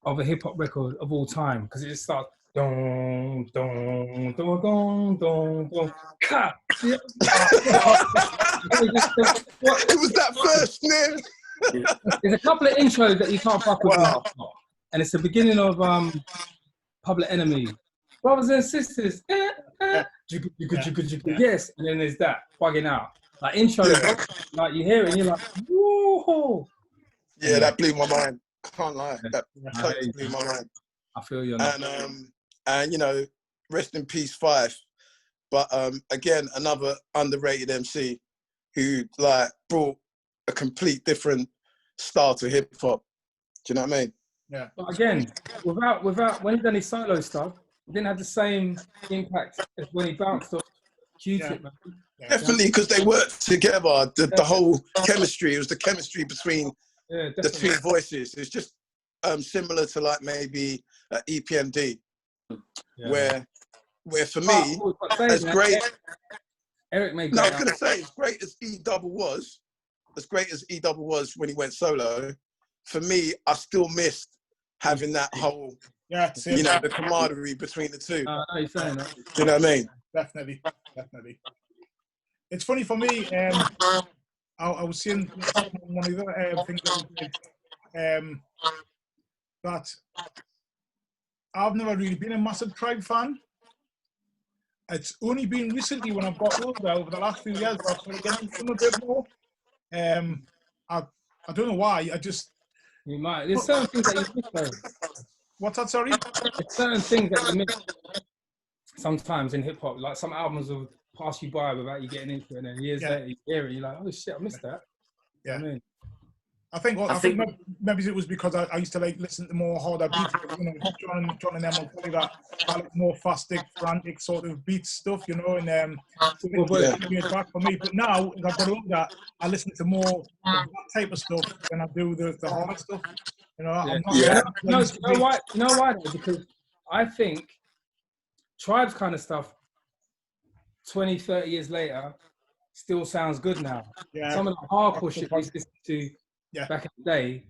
of a hip hop record of all time, because it just starts dong dong dong dong dong dong. Cut. It was that first snare. There's a couple of intros that you can't fuck with. Wow. And it's the beginning of Public Enemy. Brothers and sisters. Yes. And then there's that, Bugging Out. Like intro, like you hear it and you're like, whoa. Yeah, that blew my mind. I can't lie. That totally blew my mind. I feel you. And you know, rest in peace, Fife. But again, another underrated MC who like brought a complete different style to hip hop. Do you know what I mean? Yeah. But again, without when he done his solo stuff, he didn't have the same impact as when he bounced off Q-Tip. Yeah. Yeah. Definitely, because they worked together. The whole chemistry, it was the chemistry between the two voices. It's just similar to like maybe EPMD, where for me, as great. Eric made. No, I was gonna say, as great as E-Double was, when he went solo, for me, I still missed having that whole, you know, the camaraderie between the two. I know you're saying that. Do you know what I mean? Definitely. It's funny for me. I was seeing one of the other things that we did, that I've never really been a massive Tribe fan. It's only been recently when I've got older, over the last few years, where I've started getting into them a bit more. I don't know why. I just. You might. There's certain things that you miss, though. What's that? Sorry. There's certain things that you miss sometimes in hip hop. Like some albums will pass you by without you getting into it, and then years later you hear it, you're like, oh shit, I missed that. Yeah. You know I think maybe it was because I used to like listen to more harder beats, you know, John and them will tell you that I like more fastic, frantic sort of beat stuff, you know, and it's back for me. But now, as I've got older, I listen to more of that type of stuff than I do the harder stuff. You know, I'm not. You know why? You know why? Because I think Tribe's kind of stuff 20, 30 years later still sounds good now. Yeah. Some of the hardcore shit we listened to back in the day,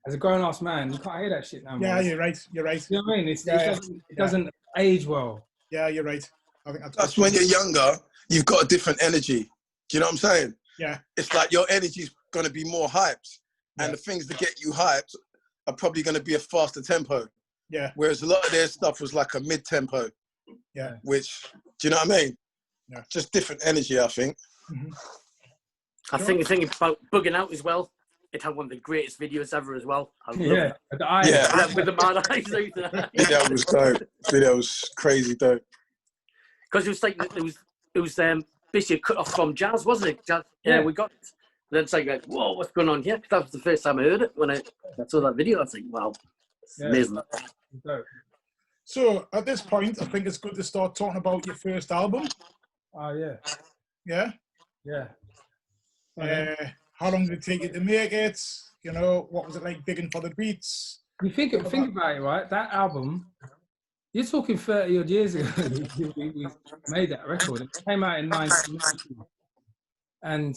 as a grown-ass man, you can't hear that shit now. Yeah, you're right. You know what I mean? It doesn't age well. Yeah, you're right. I think that's when you're younger, you've got a different energy. Do you know what I'm saying? Yeah. It's like your energy's going to be more hyped. And the things that get you hyped are probably going to be a faster tempo. Yeah. Whereas a lot of their stuff was like a mid-tempo. Yeah. Which, do you know what I mean? Yeah. Just different energy, I think. Mm-hmm. I think the thing about Bugging Out as well, it had one of the greatest videos ever as well. The eyes. With the mad eyes. That was dope. That was crazy dope. Because it was like it was basically cut off from jazz, wasn't it? Jazz, we got it. Then it's like, whoa, what's going on here? Because that was the first time I heard it when I saw that video. I was like, wow, it's amazing. So at this point, I think it's good to start talking about your first album. Oh yeah. Yeah. Yeah. How long did it take you to make it? You know, what was it like digging for the beats? You think about it, right? That album, you're talking 30 odd years ago. we made that record. It came out in 1990, and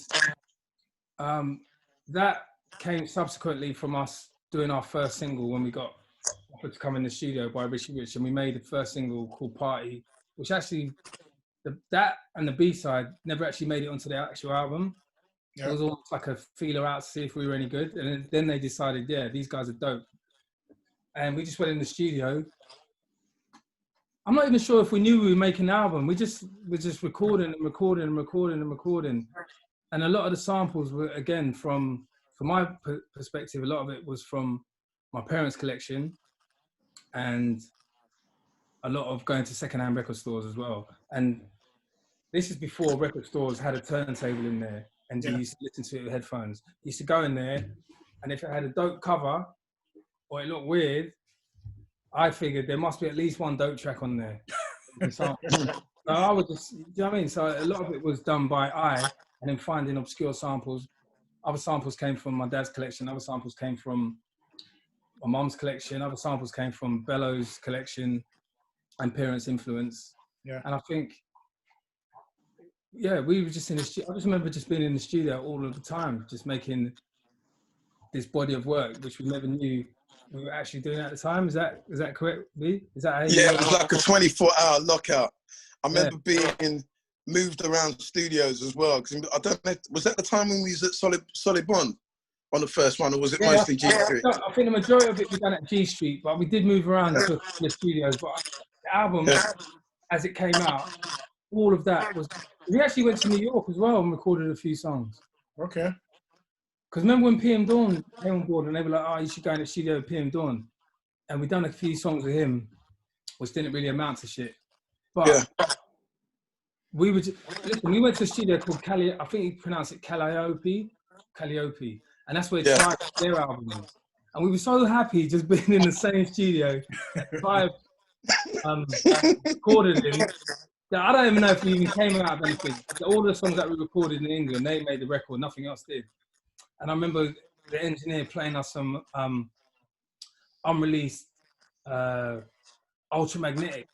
that came subsequently from us doing our first single when we got offered to come in the studio by Richie Rich, and we made the first single called Party, which actually that and the B-side never actually made it onto the actual album. It was almost like a feeler out to see if we were any good. And then they decided, these guys are dope. And we just went in the studio. I'm not even sure if we knew we were making an album. We just recording. And a lot of the samples were, again, from my perspective, a lot of it was from my parents' collection. And a lot of going to secondhand record stores as well. And this is before record stores had a turntable in there and you used to listen to it with headphones. You used to go in there, and if it had a dope cover or it looked weird, I figured there must be at least one dope track on there. So I would just, you know what I mean? So a lot of it was done by eye, and then finding obscure samples. Other samples came from my dad's collection. Other samples came from my mum's collection. Other samples came from Bellows' collection and parents' influence. Yeah. And I think, yeah, we were just in the studio. I just remember just being in the studio all of the time, just making this body of work, which we never knew we were actually doing at the time. Is that correct, B? Is that how you Yeah, it was like a 24-hour lockout. I remember being moved around studios as well. Because I don't know, was that the time when we was at Solid Bond on the first one, or was it mostly G Street? I think the majority of it was done at G Street, but we did move around to the studios. But the album, as it came out, all of that was. We actually went to New York as well and recorded a few songs. Okay. Because remember when PM Dawn came on board and they were like, "Oh, you should go in the studio with PM Dawn," and we done a few songs with him, which didn't really amount to shit. But we were listen. We went to a studio called I think he pronounced it Calliope, and that's where they tried their album is. And we were so happy just being in the same studio, recorded in. I don't even know if we even came out of anything. All the songs that we recorded in England, they made the record. Nothing else did. And I remember the engineer playing us some unreleased Ultramagnetic,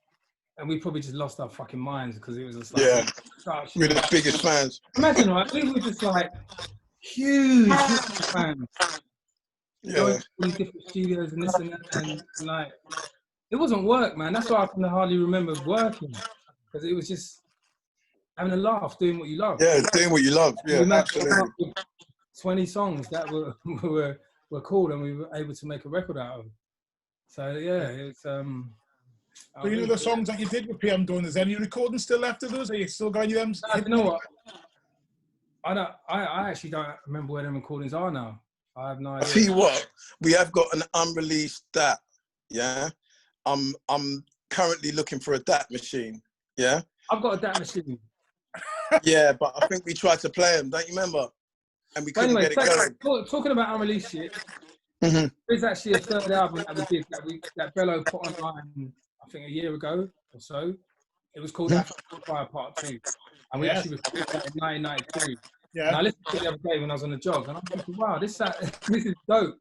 and we probably just lost our fucking minds because it was just like we're the biggest fans. Imagine, right? We were just like huge fans. Going to these different studios and this and that, and like it wasn't work, man. That's why I can hardly remember working, because it was just having a laugh, doing what you love. Yeah, doing what you love. Yeah, we absolutely. 20 songs that were cool, and we were able to make a record out of. So yeah, it's So you know the songs that you did with PM Dawn, is any recording still left of those? Are you still going to them? You know what? I actually don't remember where them recordings are now. I have no idea. I tell you what, we have got an unreleased DAT. Yeah, I'm currently looking for a DAT machine. Yeah, I've got a DAT machine. Yeah, but I think we tried to play them. Don't you remember? And we couldn't get it going. Talking about unreleased shit, there's actually a third album that we did that Bello put online, I think a year ago or so. It was called African Fire Part 2. And we actually recorded that in 1992. Yeah. And I listened to it the other day when I was on the jog, and I'm thinking, wow, this is dope.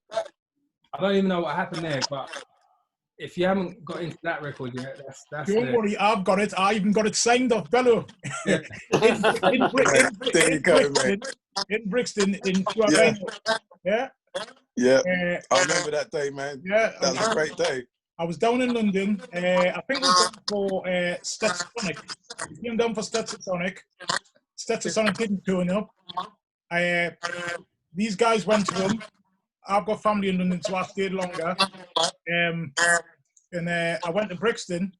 I don't even know what happened there, but if you haven't got into that record yet, that's Don't worry, I've got it. I even got it signed off Bello. Yeah. There you go, mate. In Brixton, in Yeah. I remember that day, man. Yeah. That was a great day. I was down in London. I think it was for Stetsasonic. We came down for Stetsasonic. Stetsasonic didn't turn up. These guys went to them. I've got family in London, so I stayed longer. And I went to Brixton,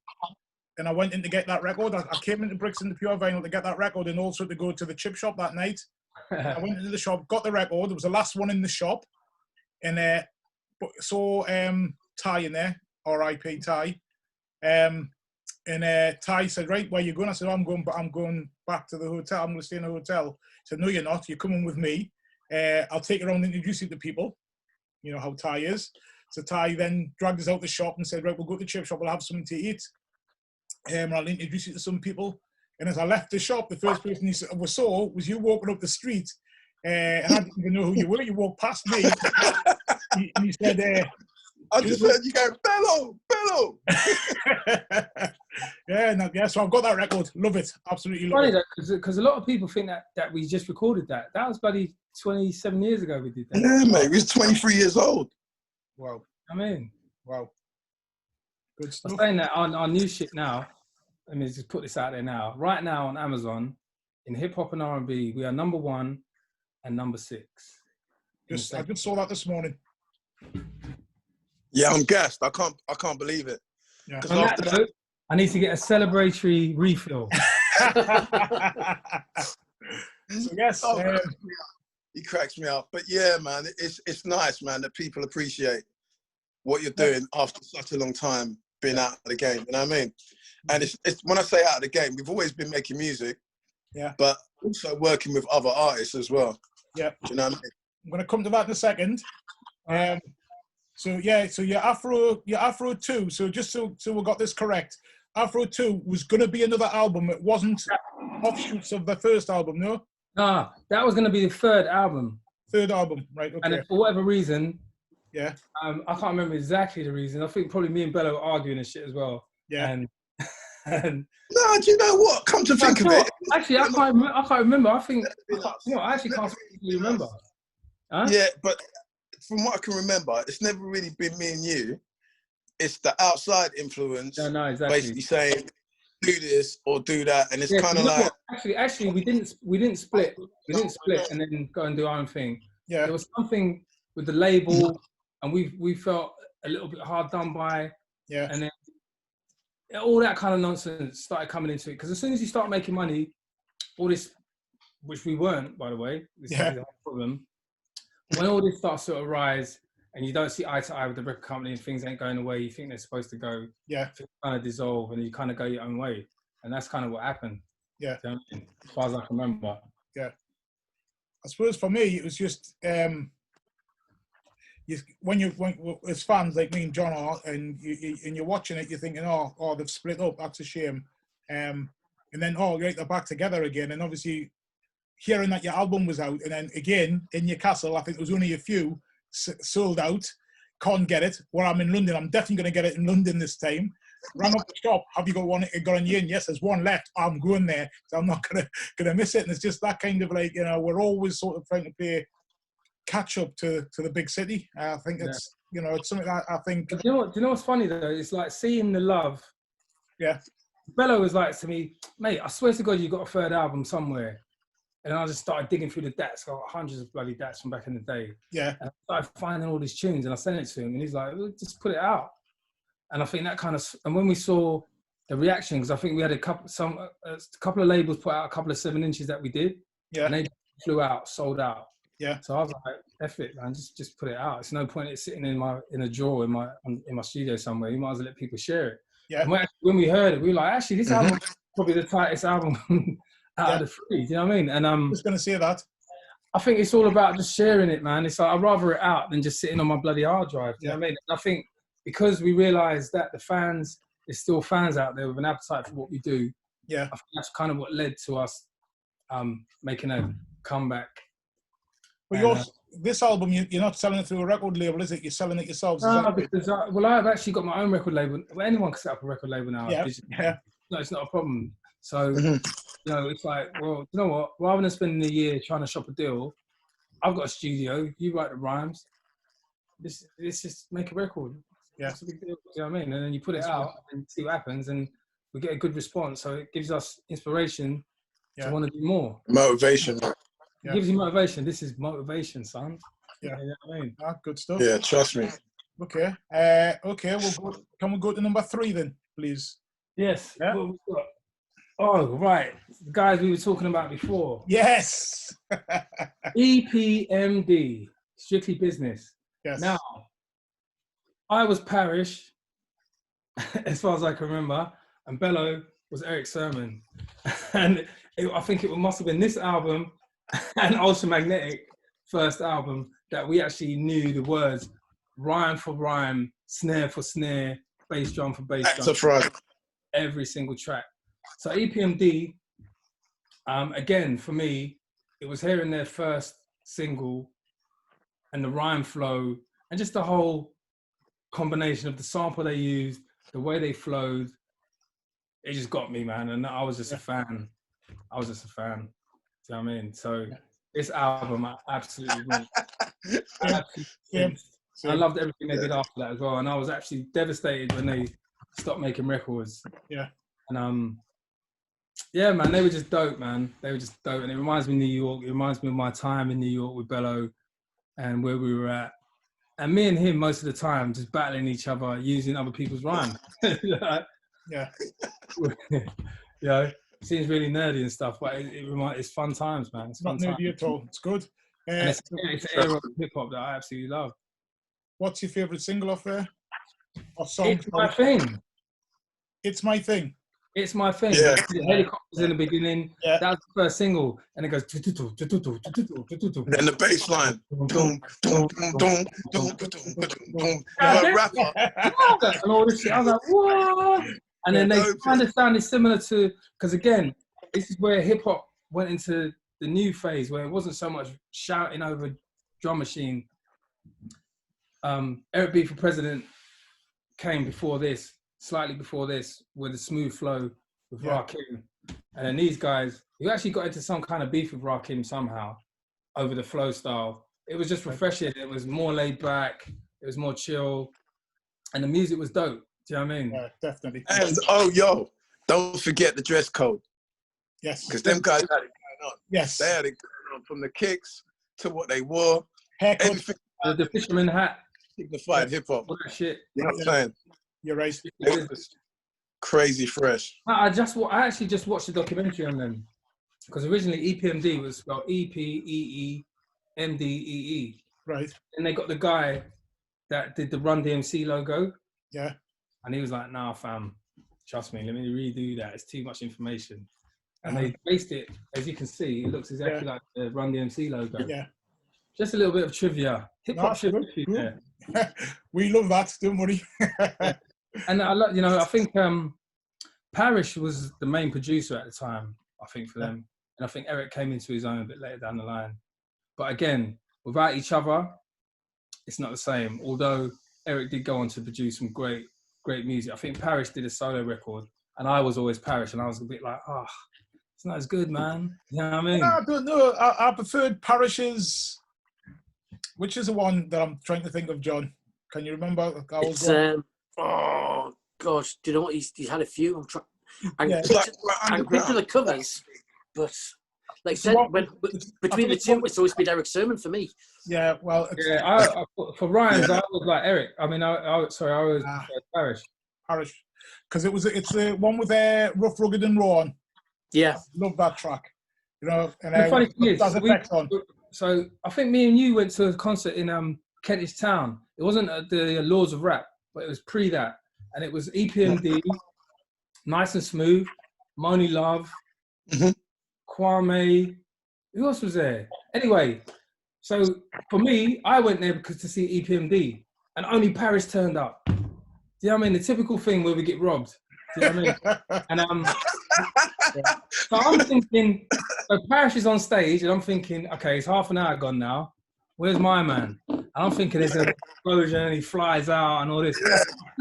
and I went in to get that record. I came into Brixton to Pure Vinyl to get that record, and also to go to the chip shop that night. I went into the shop, got the record. It was the last one in the shop, and saw Ty in there, R.I.P. Ty. And Ty said, "Right, where you going?" I said, "I'm going back to the hotel. I'm going to stay in a hotel." He said, "No, you're not. You're coming with me. I'll take you around and introduce you to people." You know how Ty is. So Ty then dragged us out the shop and said, "Right, we'll go to the chip shop. We'll have something to eat. And I'll introduce you to some people." And as I left the shop, the first person he saw was you walking up the street. And I didn't even know who you were. You walked past me. And he said, I just heard you go, Bello. Yeah, so I've got that record. Love it. Absolutely love it. Because a lot of people think that we just recorded that. That was bloody 27 years ago we did that. Yeah, mate. We was 23 years old. Wow. Wow. Good stuff. I'm saying that our new shit now, let me just put this out there now. Right now on Amazon, in hip hop and R&B, we are number 1 and number 6. I just saw that this morning. Yeah, I'm gassed. I can't believe it. Yeah. On that note, I need to get a celebratory refill. So yes, he cracks me up. But yeah, man, it's nice, man, that people appreciate what you're doing after such a long time. been out of the game. You know what I mean? And it's when I say out of the game, we've always been making music, but also working with other artists as well. Yeah. Do you know what I mean? I'm going to come to that in a second. So your Afro 2. So just so we got this correct, Afro 2 was going to be another album. It wasn't offshoots of the first album, no? Nah, that was going to be the third album. Third album, right? Okay. And for whatever reason, I can't remember exactly the reason. I think probably me and Bello were arguing and shit as well. Yeah. And no, do you know what? Come to think of it, actually, I can't remember. I think I actually can't really remember. Huh? Yeah, but from what I can remember, it's never really been me and you. It's the outside influence, no, exactly. basically saying do this or do that, and it's kind of like actually we didn't split. We didn't split and then go and do our own thing. Yeah, there was something with the label, and we felt a little bit hard done by. Yeah, and then all that kind of nonsense started coming into it, because as soon as you start making money, all this, which we weren't, by the way, this is the problem. When all this starts to arise and you don't see eye to eye with the record company and things ain't going the way you think they're supposed to go, things kind of dissolve and you kind of go your own way. And that's kind of what happened. Yeah. You know what I mean? As far as I can remember. Yeah. I suppose for me, it was just, when as fans like me and John are, and you're watching it, you're thinking, oh, they've split up. That's a shame. And then, right, they're back together again. And obviously, hearing that your album was out, and then again in Newcastle, I think there was only a few sold out. Can't get it. Where I'm in London, I'm definitely going to get it in London this time. Rang up the shop. Have you got one? Got on you? And yes, there's one left. I'm going there, so I'm not gonna miss it. And it's just that kind of like, we're always sort of trying to play catch up to the big city. I think it's it's something that I think. Do you know what's funny though? It's like seeing the love. Yeah. Bello was like to me, mate, I swear to God, you got a third album somewhere. And I just started digging through the DATs, got hundreds of bloody DATs from back in the day. Yeah. And I started finding all these tunes and I sent it to him and he's like, just put it out. And I think that kind of, and when we saw the reaction, because I think we had a couple of labels put out a couple of 7 inches that we did. Yeah. And they flew out, sold out. Yeah. So I was like, F it, man, just put it out. It's no point it sitting in a drawer in my studio somewhere. You might as well let people share it. Yeah. And when we heard it, we were like, actually, this album is probably the tightest album out of the 3, do you know what I mean? And I was going to say that. I think it's all about just sharing it, man. It's like, I'd rather it out than just sitting on my bloody hard drive, do you know what I mean? And I think because we realised that the fans, there's still fans out there with an appetite for what we do. Yeah. I think that's kind of what led to us making a comeback. But this album, you're not selling it through a record label, is it? You're selling it yourselves? No, because I've actually got my own record label. Well, anyone can set up a record label now. Yeah. No, it's not a problem. So, it's like, well, you know what? Rather than spending a year trying to shop a deal, I've got a studio. You write the rhymes. Let's just make a record. Yeah. It's a big deal. You know what I mean? And then you put it out and see what happens, and we get a good response. So it gives us inspiration to want to do more. Motivation. It gives you motivation. This is motivation, son. Yeah. You know what I mean? Good stuff. Yeah, trust me. Okay. Can we go to number 3 then, please? Yes. Yeah. What we've got? Oh, right. The guys we were talking about before. Yes. EPMD, Strictly Business. Yes. Now, I was Parish, as far as I can remember, and Bello was Eric Sermon. And I think it must have been this album and Ultramagnetic first album that we actually knew the words rhyme for rhyme, snare for snare, bass drum for bass drum. That's right. Every single track. So EPMD, again, for me, it was hearing their first single and the rhyme flow and just the whole combination of the sample they used, the way they flowed. It just got me, man. And I was just a fan. Do you know what I mean? So this album, I absolutely loved. I loved everything they did after that as well. And I was actually devastated when they stopped making records. Yeah. And yeah, man, they were just dope, man. They were just dope. And it reminds me of New York. It reminds me of my time in New York with Bello and where we were at. And me and him, most of the time, just battling each other, using other people's rhymes. Yeah. You know, it seems really nerdy and stuff, but it's fun times, man. It's fun not nerdy at all. It's good. And it's an era of hip-hop that I absolutely love. What's your favourite single off there? Or song? It's My Thing. It's My Thing. It's My Thing. Yeah. The helicopters in the beginning. Yeah. That was the first single, and it goes. Then the bass line. Boom, boom, boom, boom, boom, boom, boom. The rapper. And all this shit. I was like, what? And then they kind of sounded similar to, because again, this is where hip hop went into the new phase, where it wasn't so much shouting over drum machine. Eric B for President came before this, slightly before this, with a smooth flow with Rakim. And then these guys, who actually got into some kind of beef with Rakim somehow over the flow style. It was just refreshing. It was more laid back. It was more chill. And the music was dope. Do you know what I mean? Yeah, definitely. And don't forget the dress code. Yes. Because them guys had it going on. Yes. They had it going on from the kicks to what they wore. Haircut. Everything. The fisherman hat. Signified hip hop. All that shit. You know what I'm saying? You're right. It was crazy fresh. I actually just watched the documentary on them. Because originally EPMD was spelled EPEEMDEE. Right. And they got the guy that did the Run DMC logo. Yeah. And he was like, nah, fam, trust me, let me redo that. It's too much information. And they based it, as you can see, it looks exactly like the Run DMC logo. Yeah. Just a little bit of trivia. Hip hop trivia. Yeah. We love that, don't worry. And I think Parrish was the main producer at the time, I think, for them. And I think Eric came into his own a bit later down the line. But again, without each other, it's not the same. Although Eric did go on to produce some great music. I think Parrish did a solo record, and I was always Parrish, and I was a bit like, it's not as good, man. You know what I mean? I don't know. I preferred Parrish's. Which is the one that I'm trying to think of, John? Can you remember? Oh gosh, do you know what? He's had a few. I'm trying. I can picture the covers, but like I said, between the two, it's always been Eric Sermon for me. Yeah, well, for Ryan's, I was like Eric. I mean, I was Parrish. Parrish, because it's the one with Rough, Rugged and Raw on. Yeah, love that track. You know, and the funny thing that's effects on. So I think me and you went to a concert in Kentish Town. It wasn't the Laws of Rap, but it was pre that, and it was EPMD, Nice and Smooth, Moni Love, Kwame. Who else was there? Anyway, so for me, I went there to see EPMD, and only Paris turned up. Do you know what I mean? The typical thing where we get robbed. Do you know what I mean? And so I'm thinking, so Parrish is on stage, and I'm thinking, okay, it's half an hour gone now. Where's my man? And I'm thinking there's an explosion, and he flies out, and all this.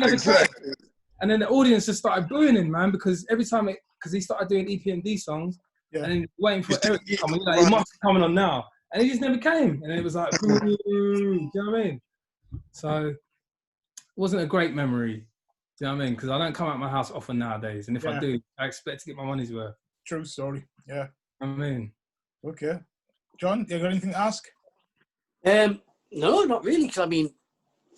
Exactly. And then the audience just started booing him, man, because every time because he started doing EPMD songs, and then waiting for Eric to come. Like, he must be coming on now, and he just never came. And it was like, do you know what I mean? So it wasn't a great memory. Do you know what I mean? Because I don't come out of my house often nowadays, and if I do, I expect to get my money's worth. True story. Yeah. I mean. Okay. John, you got anything to ask? No, not really. Because I mean,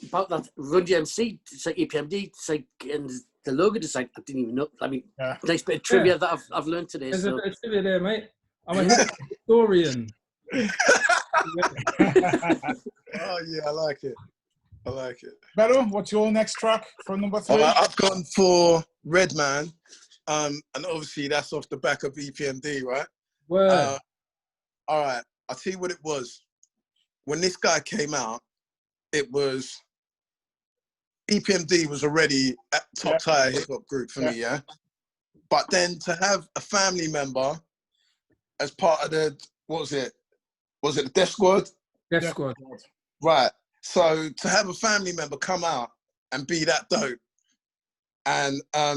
about that Run DMC, it's like EPMD, it's like, and the logo design, I didn't even know. I mean, nice bit of trivia that I've learned today. There's a bit of trivia there, mate. I'm a historian. Oh yeah, I like it. I like it. Bello, what's your next track for number 3? I've gone for Redman, and obviously that's off the back of EPMD, right? Word. All right, I'll tell you what it was. When this guy came out, it was EPMD was already a top tier hip hop group for me, yeah. But then to have a family member as part of the was it the Death Squad? Death Squad. Right. So to have a family member come out and be that dope, and I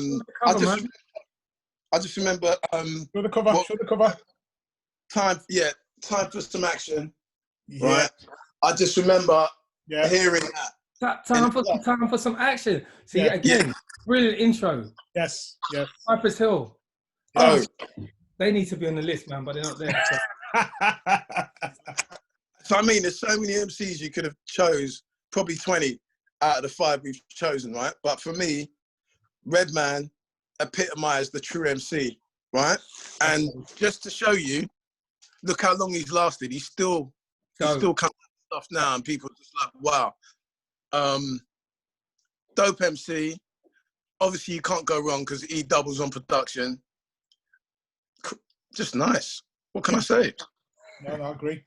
just remember show the cover. Time for some action. Yeah. Right. I just remember hearing that. Time for some action. See again, brilliant intro. Yes. Cypress Hill. Oh, they need to be on the list, man, but they're not there. So I mean, there's so many MCs you could have chose, probably 20 out of the 5 we've chosen, right? But for me, Redman epitomized the true MC, right? And just to show you, look how long he's lasted. He's still coming with stuff now, and people are just like, wow. Dope MC, obviously you can't go wrong because he doubles on production. Just nice. What can I say? No, I agree.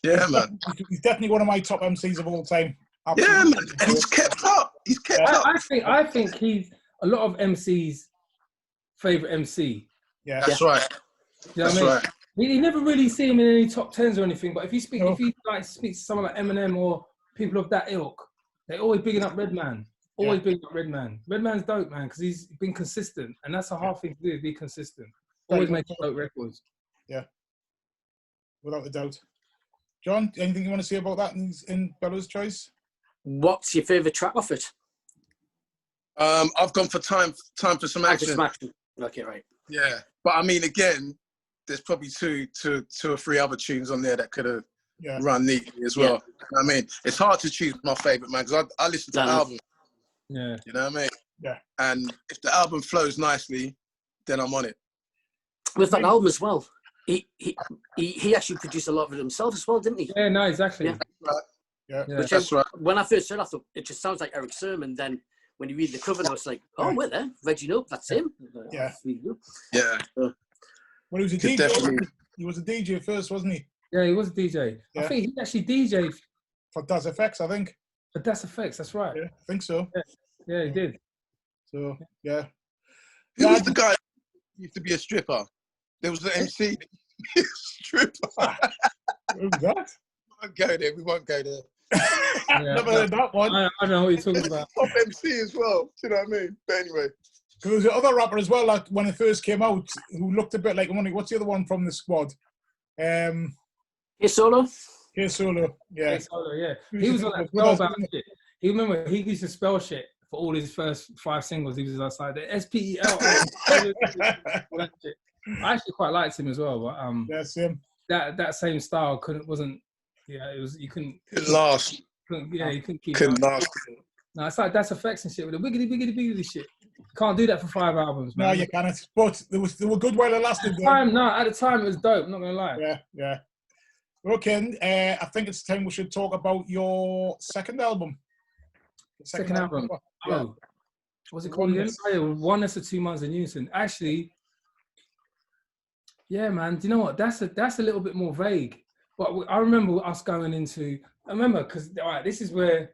Yeah, man. He's definitely one of my top MCs of all time. Absolutely. Yeah, man. And he's kept up. He's kept up. I think he's a lot of MCs' favourite MC. Yeah, That's right. You know what I mean? Right. You never really see him in any top tens or anything. But if you speak, if you like speak to someone like Eminem or people of that ilk, they're always bigging up Redman. Always bigging up Redman. Redman's dope, man, because he's been consistent, and that's a hard thing to do. Be consistent. Always make dope records. Yeah, without a doubt. John, anything you want to say about that in Bella's choice? What's your favourite track off it? I've gone for time for some action. Okay, right. Yeah, but I mean, again, there's probably two or three other tunes on there that could have run neatly as well. Yeah. I mean, it's hard to choose my favourite, man, because I listen to the album. Yeah. You know what I mean? Yeah. And if the album flows nicely, then I'm on it. With that album as well, he actually produced a lot of it himself as well, didn't he? Yeah, no, exactly. Yeah. Right. Yeah. Which that's right. When I first heard it, I thought it just sounds like Eric Sermon. Then when you read the cover, I was like, oh, we're there. Reggie Nope, that's him. Yeah. Yeah. Well, he was a DJ. Definitely. He was a DJ first, wasn't he? Yeah, he was a DJ. Yeah. I think he actually DJ'd for Das FX, I think. For Das FX, that's right. Yeah, I think so. Yeah, he did. So, yeah. Who was the guy who used to be a stripper? There was the MC stripper. Who's that? We won't go there. Never heard that one. I don't know what you're talking about. Top MC as well. Do you know what I mean? But anyway. There was another rapper as well, like when it first came out, who looked a bit like, what's the other one from the squad? Hey Solo? Hey Solo, yeah. Hey Solo, yeah. He was on that spellbound shit. He remember he used to spell shit for all his first 5 singles. He was outside the SPEL. I actually quite liked him as well, but yeah, same. That same style you couldn't last. You couldn't keep couldn't last. No, it's like that's effects and shit with the wiggity shit. You can't do that for 5 albums, man. No, you can't. But they were good while it lasted. At the time it was dope. I'm not gonna lie. Yeah. Okay, I think it's time we should talk about your second album. Second album. Oh, what's it called again? Oneness of 2 Months in Unison. Actually, yeah, man. Do you know what? That's a little bit more vague. But I remember us going into. Because this is where.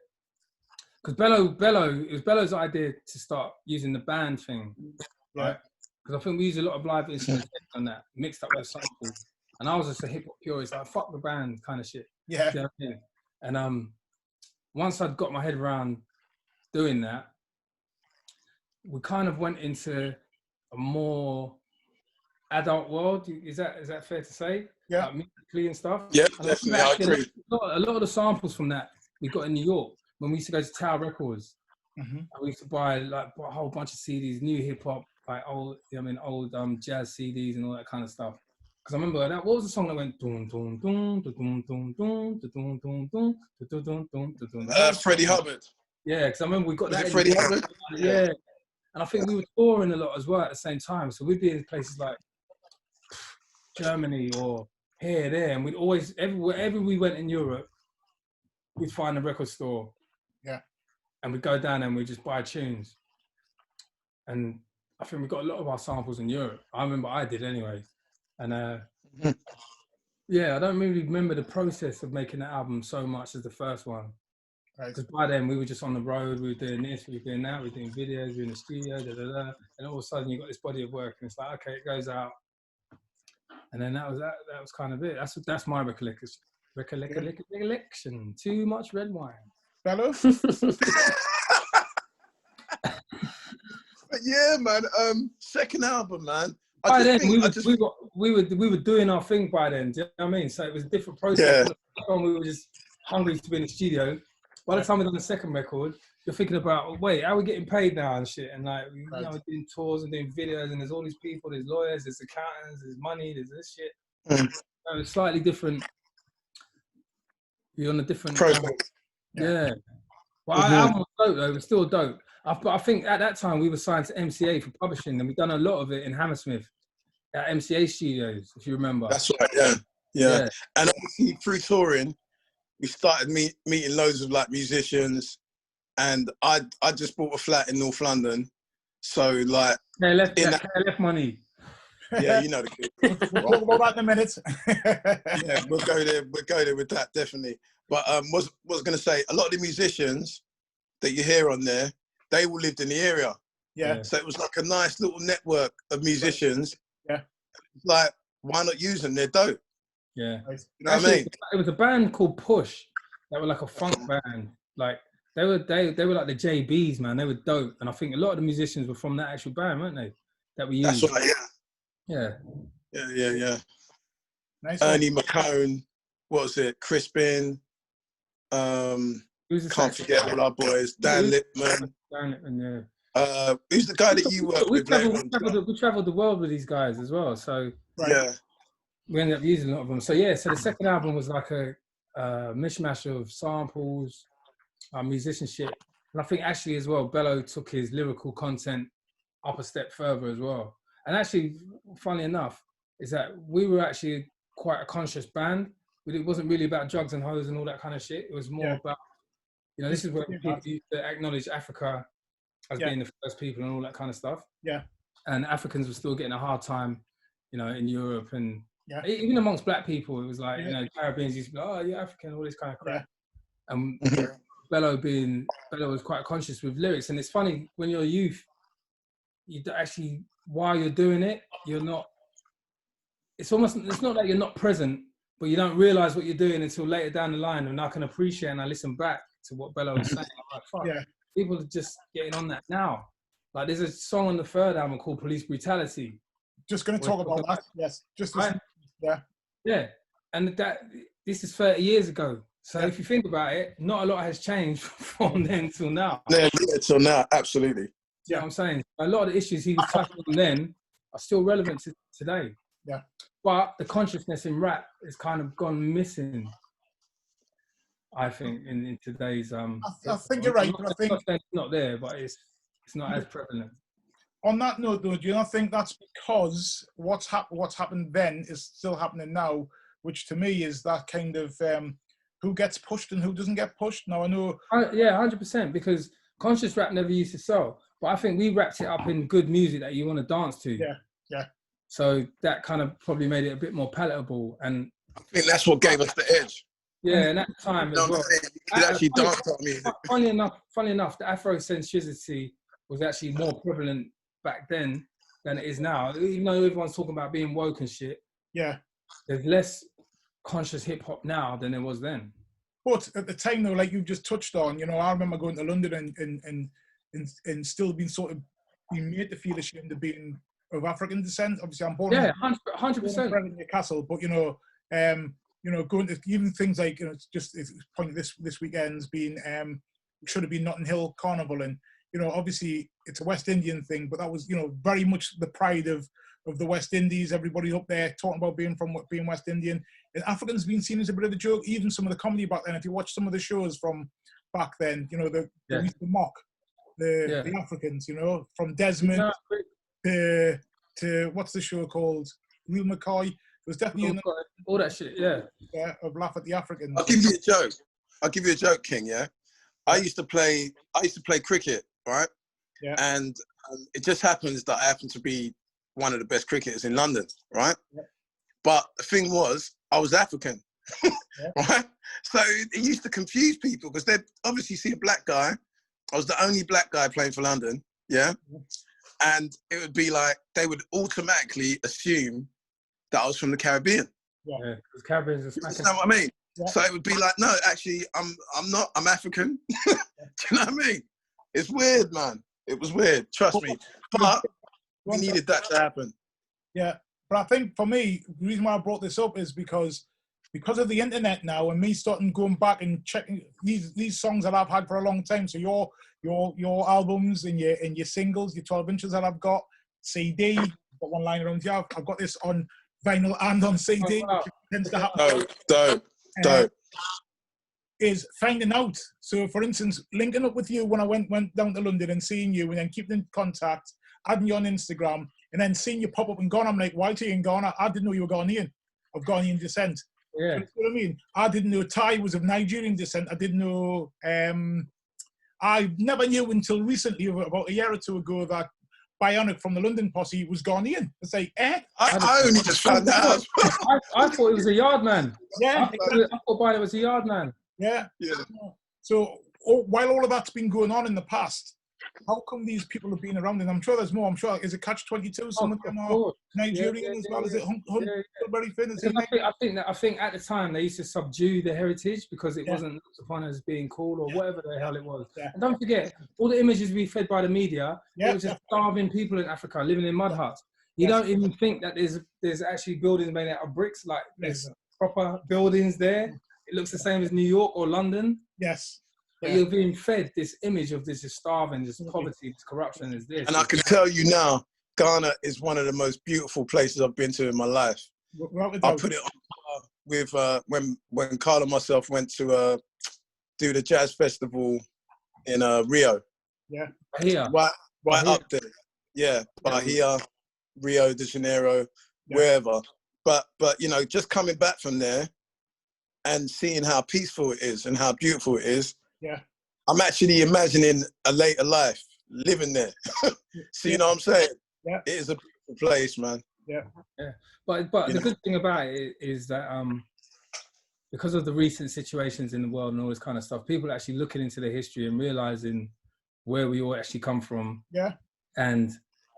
Because it was Bello's idea to start using the band thing, right? Because I think we use a lot of live instruments on that, mixed up with samples. And I was just a hip hop purist, like fuck the band kind of shit. Yeah. You know what I mean? And once I'd got my head around doing that, we kind of went into a more adult world. Is that fair to say? Yeah. Like musically and stuff. Yeah, and definitely. I agree. A lot of the samples from that we got in New York. When we used to go to Tower Records, we used to buy like a whole bunch of CDs, new hip hop, like old jazz CDs and all that kind of stuff. Because I remember that. What was the song that went dun dun dun dun dun dun dun dun dun dun dun dun? Freddie Hubbard. Yeah, because I remember we got that. Freddie Hubbard? Yeah, and I think we were touring a lot as well at the same time. So we'd be in places like Germany or here, there, and we'd always wherever we went in Europe, we'd find a record store. Yeah. And we'd go down there and we'd just buy tunes. And I think we got a lot of our samples in Europe. I remember I did anyway. And yeah, I don't really remember the process of making that album so much as the first one. Because by then we were just on the road, we were doing this, we were doing that, we were doing videos, we were in the studio, and all of a sudden you got this body of work and it's like, okay, it goes out. And then that was kind of it. That's my recollection. Too much red wine. Bello? Yeah, man. Second album, man. By then, we were doing our thing by then. Do you know what I mean? So it was a different process. Yeah. We were just hungry to be in the studio. By the time we done the second record, you're thinking about, wait, how are we getting paid now and shit? And like, we're doing tours and doing videos, and there's all these people, there's lawyers, there's accountants, there's money, there's this shit. So it's slightly different. You're on a different process. Yeah. Well, our album was dope though. It was still dope. But I think at that time we were signed to MCA for publishing, and we've done a lot of it in Hammersmith at MCA Studios, if you remember. That's right. Yeah. And obviously through touring, we started meeting loads of like musicians, and I just bought a flat in North London, So like, KLF money. yeah, you know the kid. We'll talk about that in a minute. Yeah, we'll go there. We'll go there with that, definitely. But was going to say, a lot of the musicians that you hear on there, they all lived in the area. Yeah. So it was like a nice little network of musicians. Yeah. Like, why not use them? They're dope. Yeah. You know what I mean? It was a band called Push. They were like a funk band. Like they were like the JBs, man. They were dope. And I think a lot of the musicians were from that actual band, weren't they? That we used. That's right. Yeah. Yeah. Nice Ernie McCone. What was it? Crispin. Can't forget all our boys. Dan Lippman. Yeah. Who's the guy that you worked with? We travelled the world with these guys as well. So yeah, we ended up using a lot of them. So yeah, so the second album was like a mishmash of samples, musicianship, and I think actually as well, Bello took his lyrical content up a step further as well. And actually, funny enough, is that we were actually quite a conscious band. It wasn't really about drugs and hoes and all that kind of shit. It was more about, this is where people used to acknowledge Africa as being the first people and all that kind of stuff. Yeah. And Africans were still getting a hard time, in Europe and even amongst black people. It was like, Caribbeans used to be like, oh, you're African, all this kind of crap. Yeah. And Bello was quite conscious with lyrics. And it's funny, when you're a youth, you actually, while you're doing it, you're not, it's not that you're not present, but you don't realize what you're doing until later down the line. And I can appreciate and I listen back to what Bello was saying. I'm like, fuck. Yeah. People are just getting on that now. Like there's a song on the third album called Police Brutality. Just going to talk about that. Yes. Yeah. And this is 30 years ago. So if you think about it, not a lot has changed from then till now. Yeah, till now, absolutely. Yeah, I'm saying a lot of the issues he was tackling then are still relevant to today. Yeah. But the consciousness in rap has kind of gone missing, I think, in today's I think you're right. I think it's not there, but it's not as prevalent. On that note, though, do you not think that's because what's happened then is still happening now, which to me is that kind of who gets pushed and who doesn't get pushed? Now I know. 100%, because conscious rap never used to sell, but I think we wrapped it up in good music that you want to dance to. Yeah. So that kind of probably made it a bit more palatable, and I think that's what gave us the edge. Yeah, and at the time as well. You actually dance on music. Funny enough, the Afrocentricity was actually more prevalent back then than it is now. Even though everyone's talking about being woke and shit. Yeah. There's less conscious hip hop now than there was then. But at the time, though, like you just touched on, I remember going to London and still being sort of being made to feel ashamed of being of African descent. Obviously, I'm born. Yeah, 100%. In Newcastle, but going to even things like it's point this weekend's been should have been Notting Hill Carnival, and obviously it's a West Indian thing, but that was very much the pride of the West Indies. Everybody up there talking about being West Indian, and Africans being seen as a bit of a joke. Even some of the comedy back then, if you watch some of the shows from back then, they used to mock the Africans. From Desmond to what's the show called? Real McCoy. It was definitely all that shit. Yeah, of laugh at the Africans. I'll give you a joke, King. Yeah, I used to play cricket, right? Yeah. And it just happens that I happen to be one of the best cricketers in London, right? Yeah. But the thing was, I was African, right? So it used to confuse people because they'd obviously see a black guy. I was the only black guy playing for London, yeah? And it would be like, they would automatically assume that I was from the Caribbean. Yeah, because Caribbeans are smacking. You know what I mean? Yeah. So it would be like, no, actually, I'm not. I'm African. Do you know what I mean? It's weird, man. It was weird. Trust me. But we needed that to happen. Yeah, but I think for me, the reason why I brought this up is because of the internet now, and me starting going back and checking these songs that I've had for a long time. So your albums and your singles, your 12 inches that I've got, CD, I've got one lying around here. I've got this on vinyl and on CD. Oh, wow. Which tends to happen. Dope. Is finding out. So, for instance, linking up with you when I went down to London and seeing you, and then keeping in contact, adding you on Instagram, and then seeing you pop up in Ghana. I'm like, why are you in Ghana? I didn't know you were Ghanaian, of Ghanaian descent. Yeah. You know what I mean? I didn't know Ty was of Nigerian descent. I didn't know. I never knew until recently, about a year or two ago, that Bionic from the London Posse was Ghanaian. It's like, I only just found that out. I thought it was a yard man. Yeah. I thought Bionic was a yard man. Yeah. Yeah. So while all of that's been going on in the past, how come these people have been around? And I'm sure there's more. I'm sure, is it Catch-22? Some of them are Nigerian as well. Is it Huckleberry Finn? Is it I think at the time they used to subdue the heritage because it wasn't looked upon as being cool or whatever the hell it was. Yeah. And don't forget, all the images we fed by the media, it was just starving people in Africa living in mud huts. You don't even think that there's actually buildings made out of bricks. Like there's proper buildings there. It looks the same as New York or London. Yes. But you're being fed this image of this is starving, this poverty, this corruption, is this. And I can tell you now, Ghana is one of the most beautiful places I've been to in my life. I put it on with when Carl and myself went to do the jazz festival in Rio. Yeah. Here. Right up there. Yeah. Bahia, Rio de Janeiro, wherever. But you know, just coming back from there and seeing how peaceful it is and how beautiful it is. Yeah. I'm actually imagining a later life living there. So you know what I'm saying? Yeah. It is a beautiful place, man. Yeah. Yeah. But the good thing about it is that because of the recent situations in the world and all this kind of stuff, people are actually looking into the history and realizing where we all actually come from. Yeah. And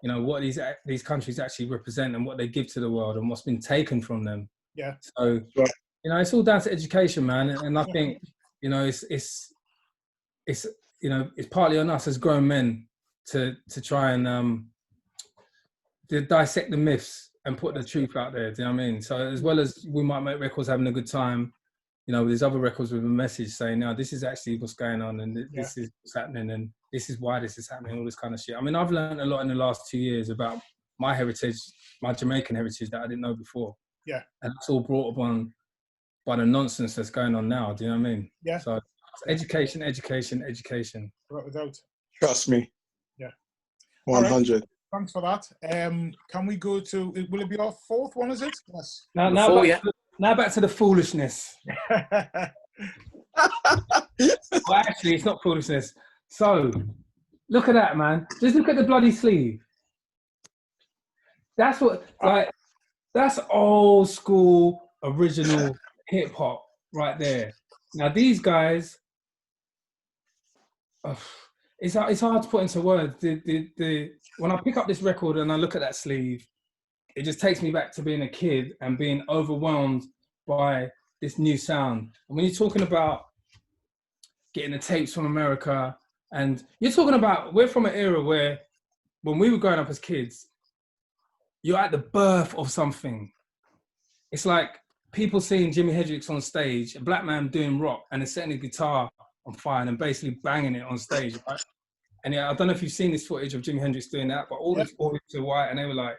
you know what these countries actually represent and what they give to the world and what's been taken from them. Yeah. So you know, it's all down to education, man. And I think, you know, it's you know, it's partly on us as grown men to try and to dissect the myths and put the truth out there. Do you know what I mean? So as well as we might make records having a good time, you know, there's other records with a message saying, no, this is actually what's going on and this is what's happening and this is why this is happening, all this kind of shit. I mean, I've learned a lot in the last 2 years about my heritage, my Jamaican heritage that I didn't know before. Yeah. And it's all brought upon by the nonsense that's going on now. Do you know what I mean? Yeah. So education, education, education. Without. Trust me. Yeah. 100. Right. Thanks for that. Can we go to, will it be our fourth one, is it? Yes. Now back to the foolishness. Well, actually, it's not foolishness. So, look at that, man. Just look at the bloody sleeve. That's what, like, that's old school, original hip hop right there. Now, these guys, it's hard to put into words. When I pick up this record and I look at that sleeve, it just takes me back to being a kid and being overwhelmed by this new sound. And when you're talking about getting the tapes from America, and you're talking about, we're from an era where when we were growing up as kids, you're at the birth of something. It's like people seeing Jimi Hendrix on stage, a black man doing rock, and then setting the guitar on fire and basically banging it on stage, right? And yeah, I don't know if you've seen this footage of Jimi Hendrix doing that, but all these audience are white, and they were like,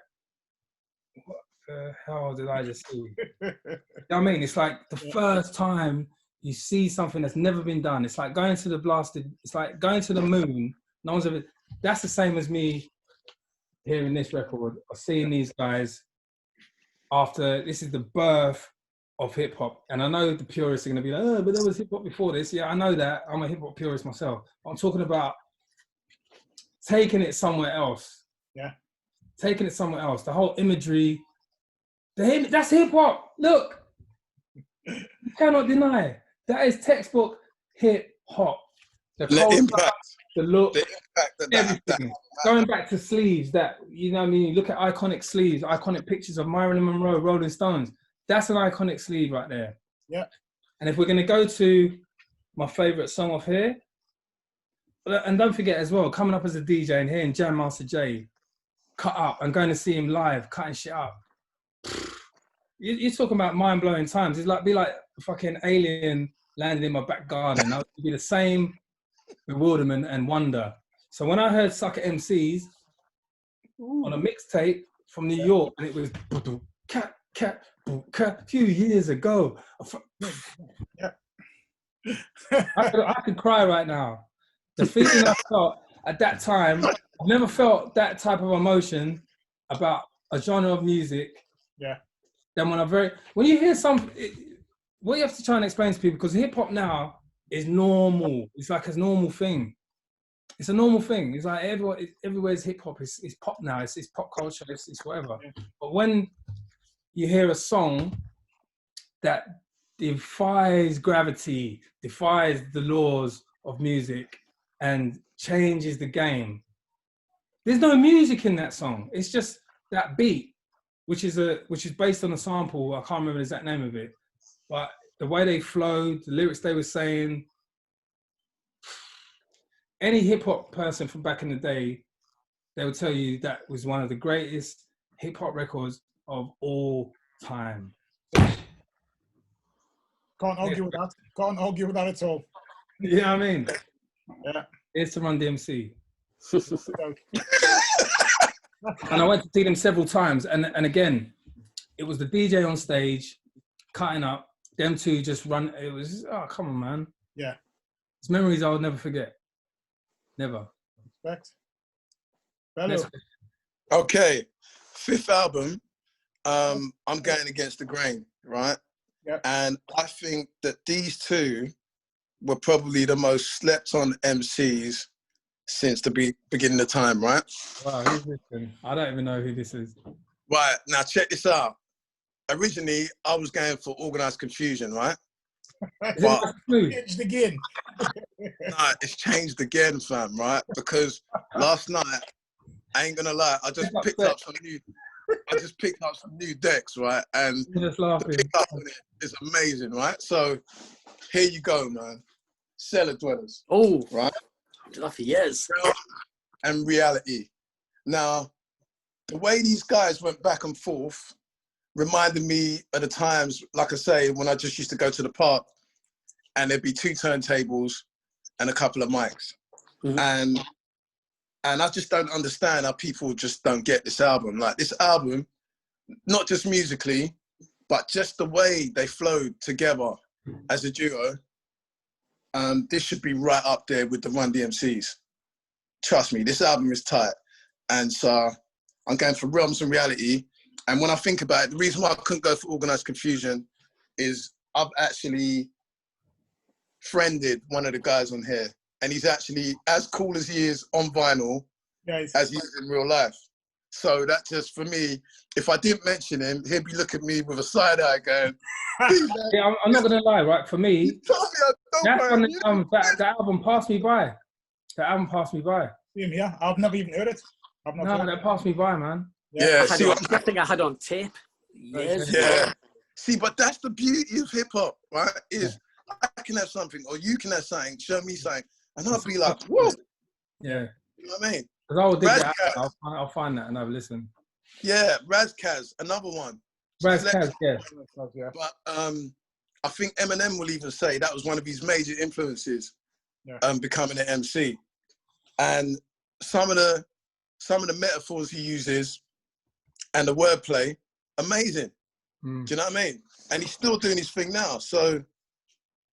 what the hell did I just see? You know what I mean? It's like the first time you see something that's never been done. It's like going to it's like going to the moon. No one's ever, that's the same as me hearing this record, or seeing these guys after, this is the birth of hip hop. And I know the purists are gonna be like, oh, but there was hip hop before this. Yeah, I know that. I'm a hip hop purist myself. But I'm talking about taking it somewhere else. Yeah. Taking it somewhere else. The whole imagery, that's hip hop. Look, you cannot deny. That is textbook hip hop. The impact, the look, the impact everything. Going back to sleeves, that, you know what I mean? Look at iconic sleeves, iconic pictures of Marilyn Monroe, Rolling Stones. That's an iconic sleeve right there. Yeah. And if we're going to go to my favorite song off here, and don't forget as well, coming up as a DJ and hearing Jam Master Jay cut up and going to see him live, cutting shit up. You're talking about mind-blowing times. It's like, be like a fucking alien landing in my back garden. That would be the same bewilderment and wonder. So when I heard Sucker MCs on a mixtape from New York, and it was a few years ago, I could cry right now. The feeling I felt at that time, I've never felt that type of emotion about a genre of music. Yeah. Then when you hear what you have to try and explain to people, because hip hop now is normal. It's like a normal thing. it's a normal thing. It's like everywhere's hip hop. It's pop now. It's pop culture. It's whatever. But when you hear a song that defies gravity, defies the laws of music, and changes the game, there's no music in that song. It's just that beat, which is based on a sample. I can't remember the exact name of it, but the way they flowed, the lyrics they were saying. Any hip hop person from back in the day, they would tell you that was one of the greatest hip hop records of all time. Can't argue with that. Can't argue with that at all. You know what I mean? Yeah. It's to Run DMC. And I went to see them several times. And again, it was the DJ on stage, cutting up, them two just run. It was, oh, come on, man. Yeah. It's memories I'll never forget. Never. Respect. Hello. Okay, 5th album, I'm going against the grain, right? Yeah. And I think that these two were probably the most slept on MCs since the beginning of time, right? Wow, who's this then? I don't even know who this is. Right, now check this out. Originally, I was going for Organised Confusion, right? But changed again. Nah, it's changed again, fam, right? Because last night, I ain't gonna lie, I just picked up some new decks, right? And just laughing. The pickup on it is amazing, right? So here you go, man. Cellar Dwellers. Oh, right. For years. And Reality. Now, the way these guys went back and forth reminded me of the times, like I say, when I just used to go to the park and there'd be 2 turntables and a couple of mics. Mm-hmm. And I just don't understand how people just don't get this album. Like this album, not just musically, but just the way they flowed together as a duo. This should be right up there with the Run DMCs. Trust me, this album is tight. And so I'm going for Realms and Reality. And when I think about it, the reason why I couldn't go for Organised Confusion is I've actually friended one of the guys on here. And he's actually as cool as he is on vinyl as he is in real life. So that just, for me, if I didn't mention him, he'd be looking at me with a side eye going, yeah, I'm not going to lie, right? For me, that album passed me by. That album passed me by. Yeah, I've never even heard it. No, that passed me by, man. Yeah, I think I had on tape. Yes. Yeah. See, but that's the beauty of hip hop, right? Is I can have something, or you can have something, show me something, and I'll be like, whoa. Yeah. You know what I mean? Because I will dig that out. I'll find that and I'll listen. Yeah, Razkaz, another one. Razkaz, yeah. But I think Eminem will even say that was one of his major influences, becoming an MC. And some of the metaphors he uses and the wordplay, amazing. Do you know what I mean? And he's still doing his thing now. So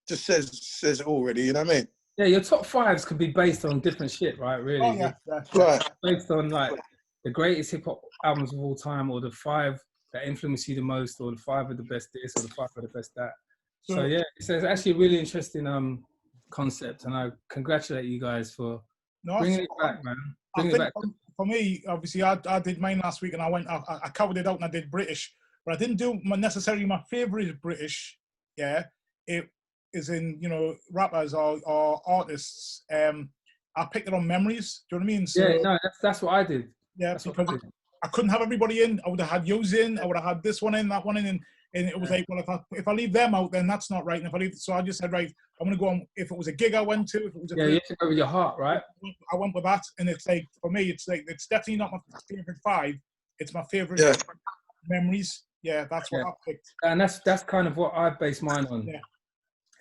just says it already, you know what I mean? Yeah, your top 5s could be based on different shit, right? Really. Oh, yeah. Right. Based on like the greatest hip hop albums of all time, or the 5 that influence you the most, or the 5 of the best this, or the 5 of the best that. So yeah, it's actually a really interesting concept, and I congratulate you guys for bringing it back, man. Bringing it back. For me, obviously, I did mine last week, and I covered it out, and I did British, but I didn't do necessarily my favorite British. Yeah, it is in rappers or artists. I picked it on memories. Do you know what I mean? So, yeah, no, that's what I did. Yeah, because I couldn't have everybody in. I would have had yours in. I would have had this one in, that one in, and it was like, well, if I leave them out, then that's not right. And if I leave, so I just said, right, I'm gonna go on. If it was a gig I went to, if it was a you have to go with your heart, right? I went with that, and it's like for me, it's definitely not my favorite 5. It's my favorite memories. Yeah, that's what I picked. And that's kind of what I based mine on. Yeah.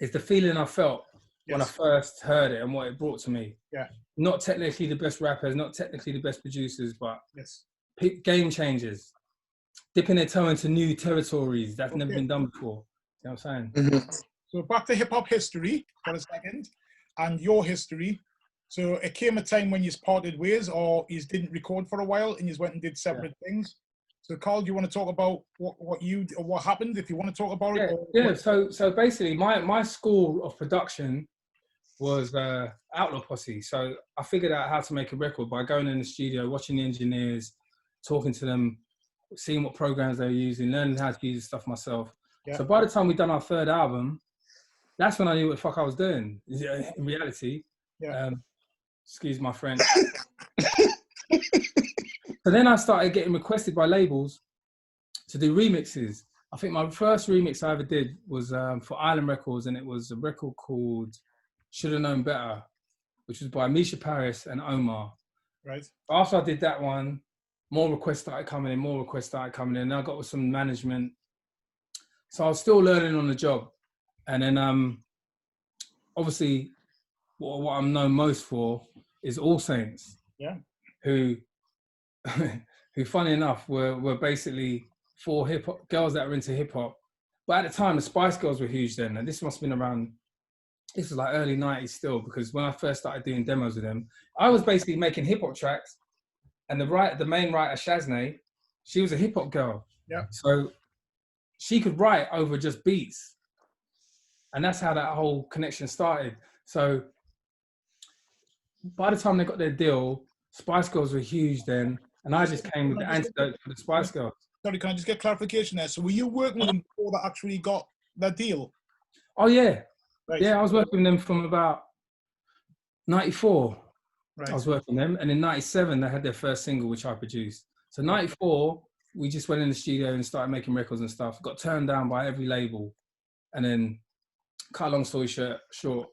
It's the feeling I felt when I first heard it and what it brought to me. Yeah. Not technically the best rappers, not technically the best producers, but yes, game changers, dipping their toe into new territories that's never been done before. You know what I'm saying? Mm-hmm. So back to hip hop history for a second, and your history. So it came a time when you parted ways, or you didn't record for a while, and you went and did separate things. So, Carl, do you want to talk about what happened? If you want to talk about it. So basically, my school of production was Outlaw Posse. So I figured out how to make a record by going in the studio, watching the engineers, talking to them, seeing what programs they were using, learning how to use the stuff myself. Yeah. So by the time we'd done our third album, that's when I knew what the fuck I was doing, in reality. Yeah. Excuse my French. So then I started getting requested by labels to do remixes. I think my first remix I ever did was for Island Records, and it was a record called Should Have Known Better, which was by Misha Paris and Omar. Right. After I did that one, more requests started coming in, and I got with some management. So I was still learning on the job. And then obviously what I'm known most for is All Saints. Yeah. Who funny enough were basically 4 hip hop girls that were into hip hop. But at the time the Spice Girls were huge then, and this must have been around, this was like early 90s still, because when I first started doing demos with them, I was basically making hip hop tracks, and the main writer, Shaznay, she was a hip hop girl. Yeah. So she could write over just beats. And that's how that whole connection started. So by the time they got their deal, Spice Girls were huge then, and I just came with the antidote for the Spice Girls. Sorry, can I just get clarification there? So were you working with them before that actually got that deal? Oh yeah. Right. Yeah, I was working with them from about 94. Right. I was working with them, and in 97 they had their first single, which I produced. So 94, we just went in the studio and started making records and stuff. Got turned down by every label, and then, cut a long story short,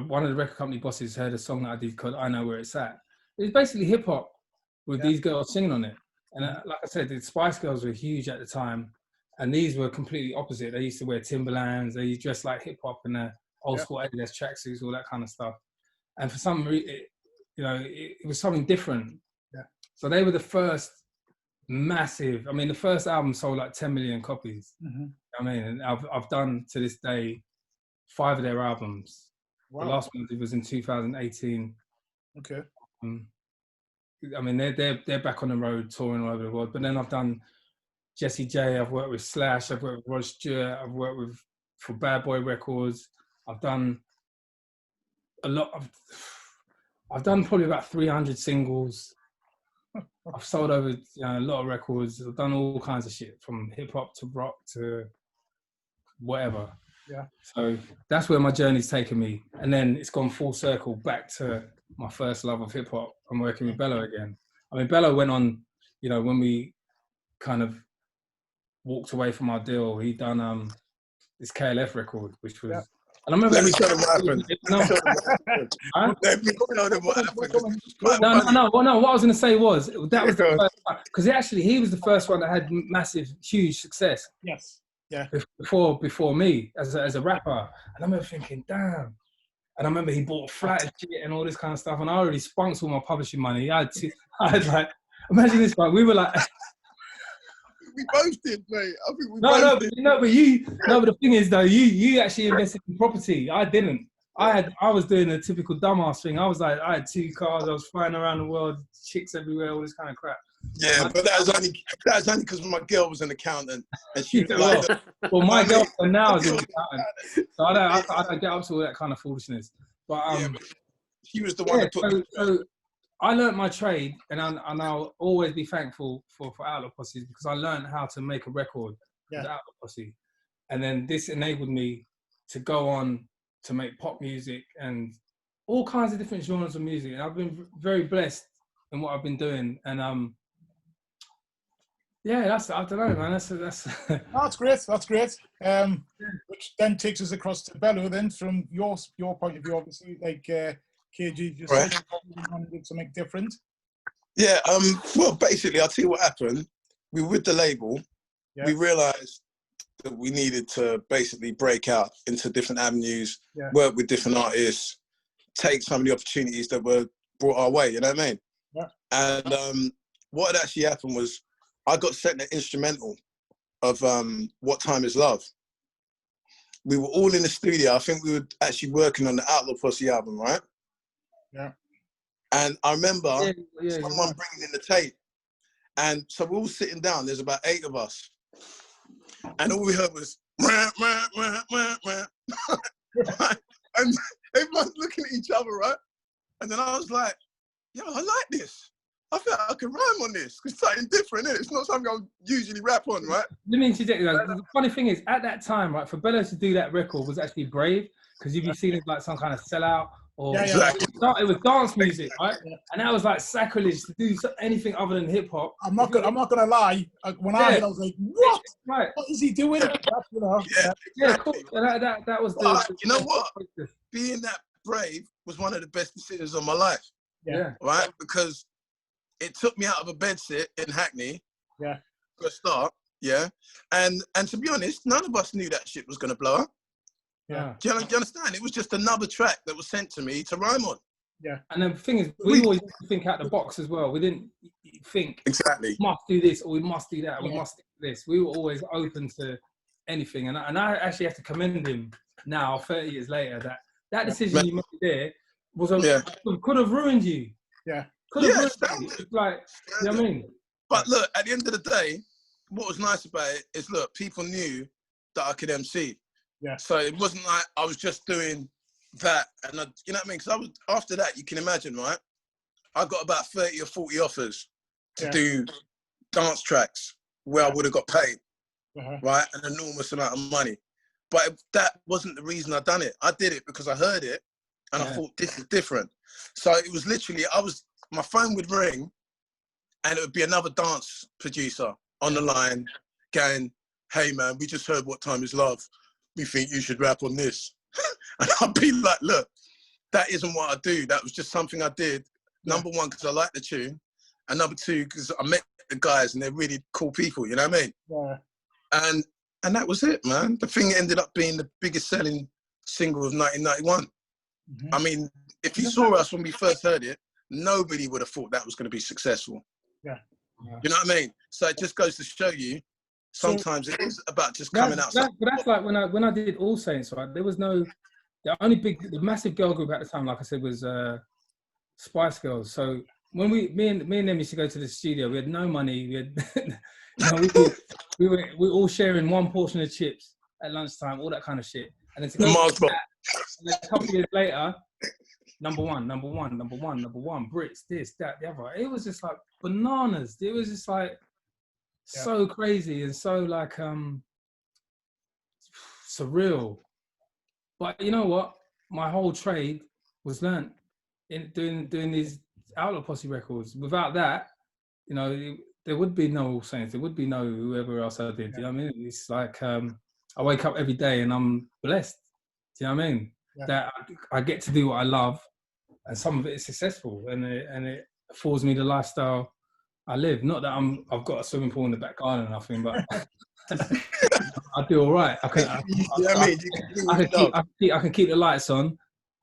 one of the record company bosses heard a song that I did called "I Know Where It's At." It was basically hip hop with these girls singing on it. And like I said, the Spice Girls were huge at the time, and these were completely opposite. They used to wear Timberlands, they used to dress like hip hop in their old school Adidas tracksuits, all that kind of stuff. And for some reason, it was something different. Yeah. So they were the first massive. I mean, the first album sold like 10 million copies. Mm-hmm. I mean, and I've done to this day 5 of their albums. Wow. The last one was in 2018. Okay. I mean, they're back on the road touring all over the world. But then I've done Jessie J. I've worked with Slash. I've worked with Rod Stewart. I've worked for Bad Boy Records. I've done a lot of. I've done probably about 300 singles. I've sold over a lot of records. I've done all kinds of shit, from hip hop to rock to whatever. Yeah. So that's where my journey's taken me, and then it's gone full circle back to my first love of hip hop. I'm working with Bello again. I mean, Bello went on, when we kind of walked away from our deal, he done this KLF record, which was. Yeah. And I remember. Let me tell them what happened. Let me tell them what happened. No. What I was going to say was that was the first time, because he was the first one that had massive, huge success. Yes. Yeah. Before me as a rapper, and I remember thinking, damn. And I remember he bought a flat and shit and all this kind of stuff, and I already spunked all my publishing money. I had like, imagine this, like, we were like. We both did, mate. I think we both did. But the thing is though, you actually invested in property. I didn't. I was doing the typical dumbass thing. I was like, I had 2 cars. I was flying around the world, chicks everywhere, all this kind of crap. Yeah, but that was only because my girl was an accountant, and she was like, well, my girlfriend now is an accountant, so I don't get up to all that kind of foolishness. But but she was the one that put. So I learned my trade, and I'll always be thankful for Outlaw Posse, because I learned how to make a record with Outlaw Posse, and then this enabled me to go on to make pop music and all kinds of different genres of music. And I've been very blessed in what I've been doing, and yeah, I don't know, man. That's That's great. That's great. Which then takes us across to Bello. Then, from your point of view, obviously, like KG just did something different. Yeah. Well, basically, I'll tell you what happened. We were with the label. Yeah. We realised that we needed to basically break out into different avenues, work with different artists, take some of the opportunities that were brought our way. You know what I mean? Yeah. And what had actually happened was, I got sent an instrumental of What Time Is Love. We were all in the studio. I think we were actually working on the Outlaw Posse album, right? Yeah. And I remember someone bringing in the tape. And so we're all sitting down. There's about 8 of us. And all we heard was, wah, wah, wah, wah, wah. And everyone's looking at each other, right? And then I was like, yo, I like this. I feel like I can rhyme on this. It's something different, innit? It's not something I usually rap on, right? Let me interject. The funny thing is, at that time, right, for Bello to do that record was actually brave, because you'd be seen as like some kind of sellout, or Exactly. it was dance music, right? And that was like sacrilege to do anything other than hip hop. I'm not gonna lie. When I heard it, I was like, what? Right. What is he doing? You know, Yeah, cool. That was the you know what? Being that brave was one of the best decisions of my life. Yeah. Right? Because it took me out of a bedsit in Hackney. Yeah. For a start. Yeah. And to be honest, none of us knew that shit was going to blow up. Yeah. Do you understand? It was just another track that was sent to me to rhyme on. Yeah. And the thing is, we always think out the box as well. We didn't think, exactly, we must do this or we must do that. We must do this. We were always open to anything. And I actually have to commend him now, 30 years later, that decision you made there was could have ruined you. Yeah. Could have ruined you. It's like, you know what I mean? But look, at the end of the day, what was nice about it is, look, people knew that I could MC. Yeah. So it wasn't like I was just doing that, and you know what I mean? Because after that, you can imagine, right? I got about 30 or 40 offers to do dance tracks where I would have got paid, right? An enormous amount of money. But that wasn't the reason I done it. I did it because I heard it, and I thought, this is different. So it was literally, my phone would ring, and it would be another dance producer on the line going, hey man, we just heard What Time Is Love. We think you should rap on this. And I'd be like, look, that isn't what I do. That was just something I did. Number one, because I like the tune. And number two, because I met the guys and they're really cool people, you know what I mean? Yeah. And that was it, man. The thing ended up being the biggest selling single of 1991. Mm-hmm. I mean, if you saw us when we first heard it, nobody would have thought that was going to be successful. Yeah. You know what I mean? So it just goes to show you, sometimes it is about just coming out. But that's like when I did All Saints, right? There was the massive girl group at the time, like I said, was Spice Girls. So when me and them used to go to the studio, we had no money. We had, we were all sharing one portion of chips at lunchtime, all that kind of shit. And then to go and then a couple of years later, number one, Brits, this, that, the other. It was just like bananas. It was just like so crazy and so like surreal. But you know what? My whole trade was learnt in doing these Outlaw Posse records. Without that, you know, there would be no All Saints. There would be no whoever else I did. You know what I mean? It's like I wake up every day and I'm blessed. Do you know what I mean? Yeah. That I get to do what I love, and some of it is successful, and it affords me the lifestyle I live. Not that I've got a swimming pool in the back garden or nothing, but I do all right. I can keep the lights on.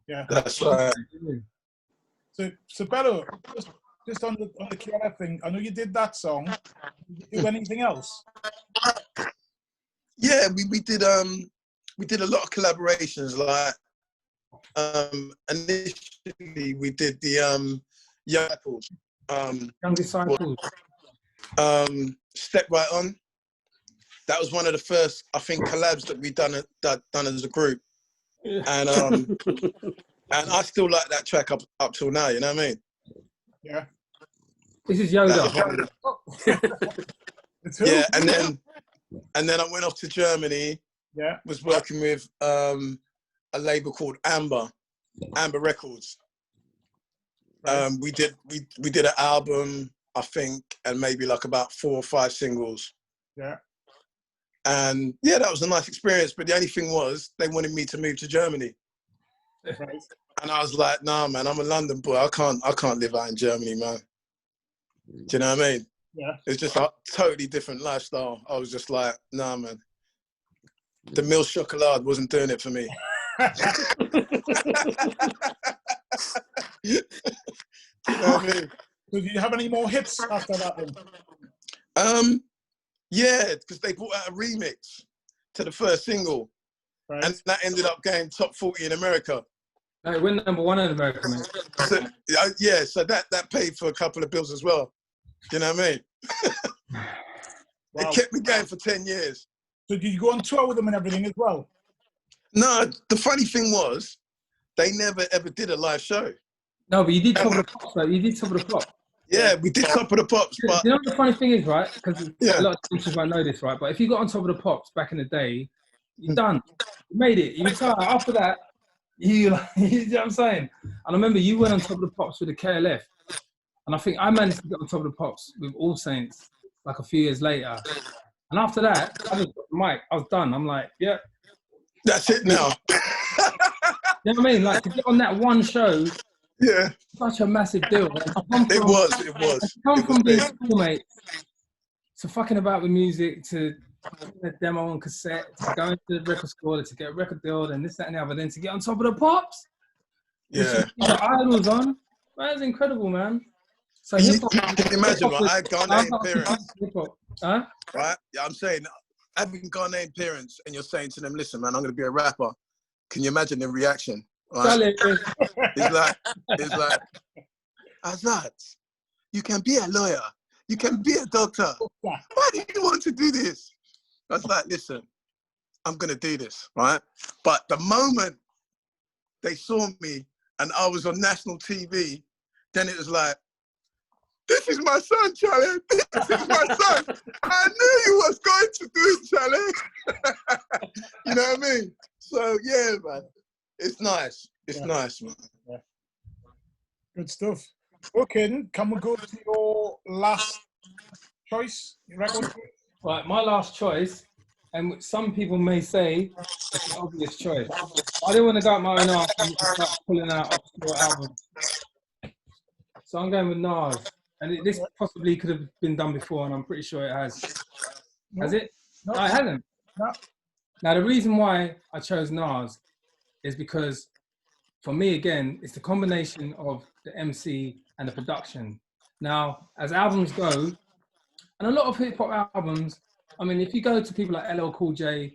Yeah, that's right. So Bello, just on the KLF thing, I know you did that song. Did you do anything else? Yeah, we did a lot of collaborations. Like initially we did the Young Disciples. Step Right On. That was one of the first, I think, collabs that we done as a group. Yeah. And I still like that track up till now, you know what I mean? Yeah. This is Yoda. Yeah, and then I went off to Germany. Yeah. Was working with a label called Amber Records. Right. We did an album, I think, and maybe like about 4 or 5 singles. Yeah. And yeah, that was a nice experience. But the only thing was, they wanted me to move to Germany. Right. And I was like, nah, man, I'm a London boy. I can't live out in Germany, man. Do you know what I mean? Yeah. It's just a totally different lifestyle. I was just like, nah, man. The Mille Chocolat wasn't doing it for me. You know what I mean? So did you have any more hits after that then? Yeah, because they brought out a remix to the first single. Right. And that ended up going top 40 in America. No, it went number 1 in America, mate. So, yeah, so that paid for a couple of bills as well. Do you know what I mean? Wow. It kept me going for 10 years. So did you go on tour with them and everything as well? No, the funny thing was, they never ever did a live show. No, but you did Top of the Pops, though. You did Top of the Pops. Yeah, we did Top of the Pops, but You know what the funny thing is, right? Because yeah, a lot of teachers might know this, right? But if you got on Top of the Pops back in the day, you're done. You made it. You retire. After that, you know what I'm saying? And I remember you went on Top of the Pops with the KLF. And I think I managed to get on Top of the Pops with All Saints like a few years later. And after that, I just got the mic. I was done. I'm like, yeah. that's it now. You know what I mean? Like, to get on that one show, Yeah, such a massive deal. it was. Come from being schoolmates to fucking about with music, to a demo on cassette, to go into the record store, to get a record deal, and this, that, and the other, then to get on Top of the Pops, which Yeah. the Idols on. That was incredible, man. So Can hip-hop, you imagine, right? I had Ghanaian parents, huh? right? Yeah, I'm saying, having Ghanaian parents, and you're saying to them, listen, man, I'm going to be a rapper. Can you imagine the reaction? Right? It's like, Azad, you can be a lawyer. You can be a doctor. Why do you want to do this? I was like, listen, I'm going to do this, right? But the moment they saw me and I was on national TV, then it was like, this is my son, Charlie. This is my son. I knew you was going to do it, Charlie. You know what I mean? So, yeah, man. It's nice. It's nice, man. Yeah. Good stuff. Okay, then, can we go to your last choice? Your record? Right, my last choice, and some people may say it's an obvious choice. I didn't want to go out my own arse and start pulling out obscure albums. So I'm going with Nas. And this possibly could have been done before, and I'm pretty sure it has. Has it? No, it hasn't. No. Now, the reason why I chose Nas is because, for me, again, it's the combination of the MC and the production. Now, as albums go, and a lot of hip-hop albums, I mean, if you go to people like LL Cool J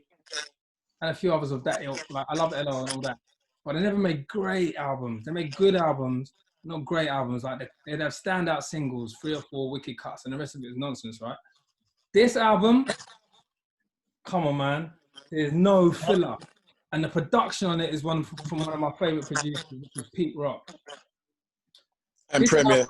and a few others of that ilk, like I love LL and all that, but they never made great albums. They made good albums, not great albums. Like they'd have standout singles, 3 or 4 wicked cuts, and the rest of it is nonsense, right? This album, come on, man, there's no filler, and the production on it is from one of my favorite producers, which is Pete Rock. And Premier.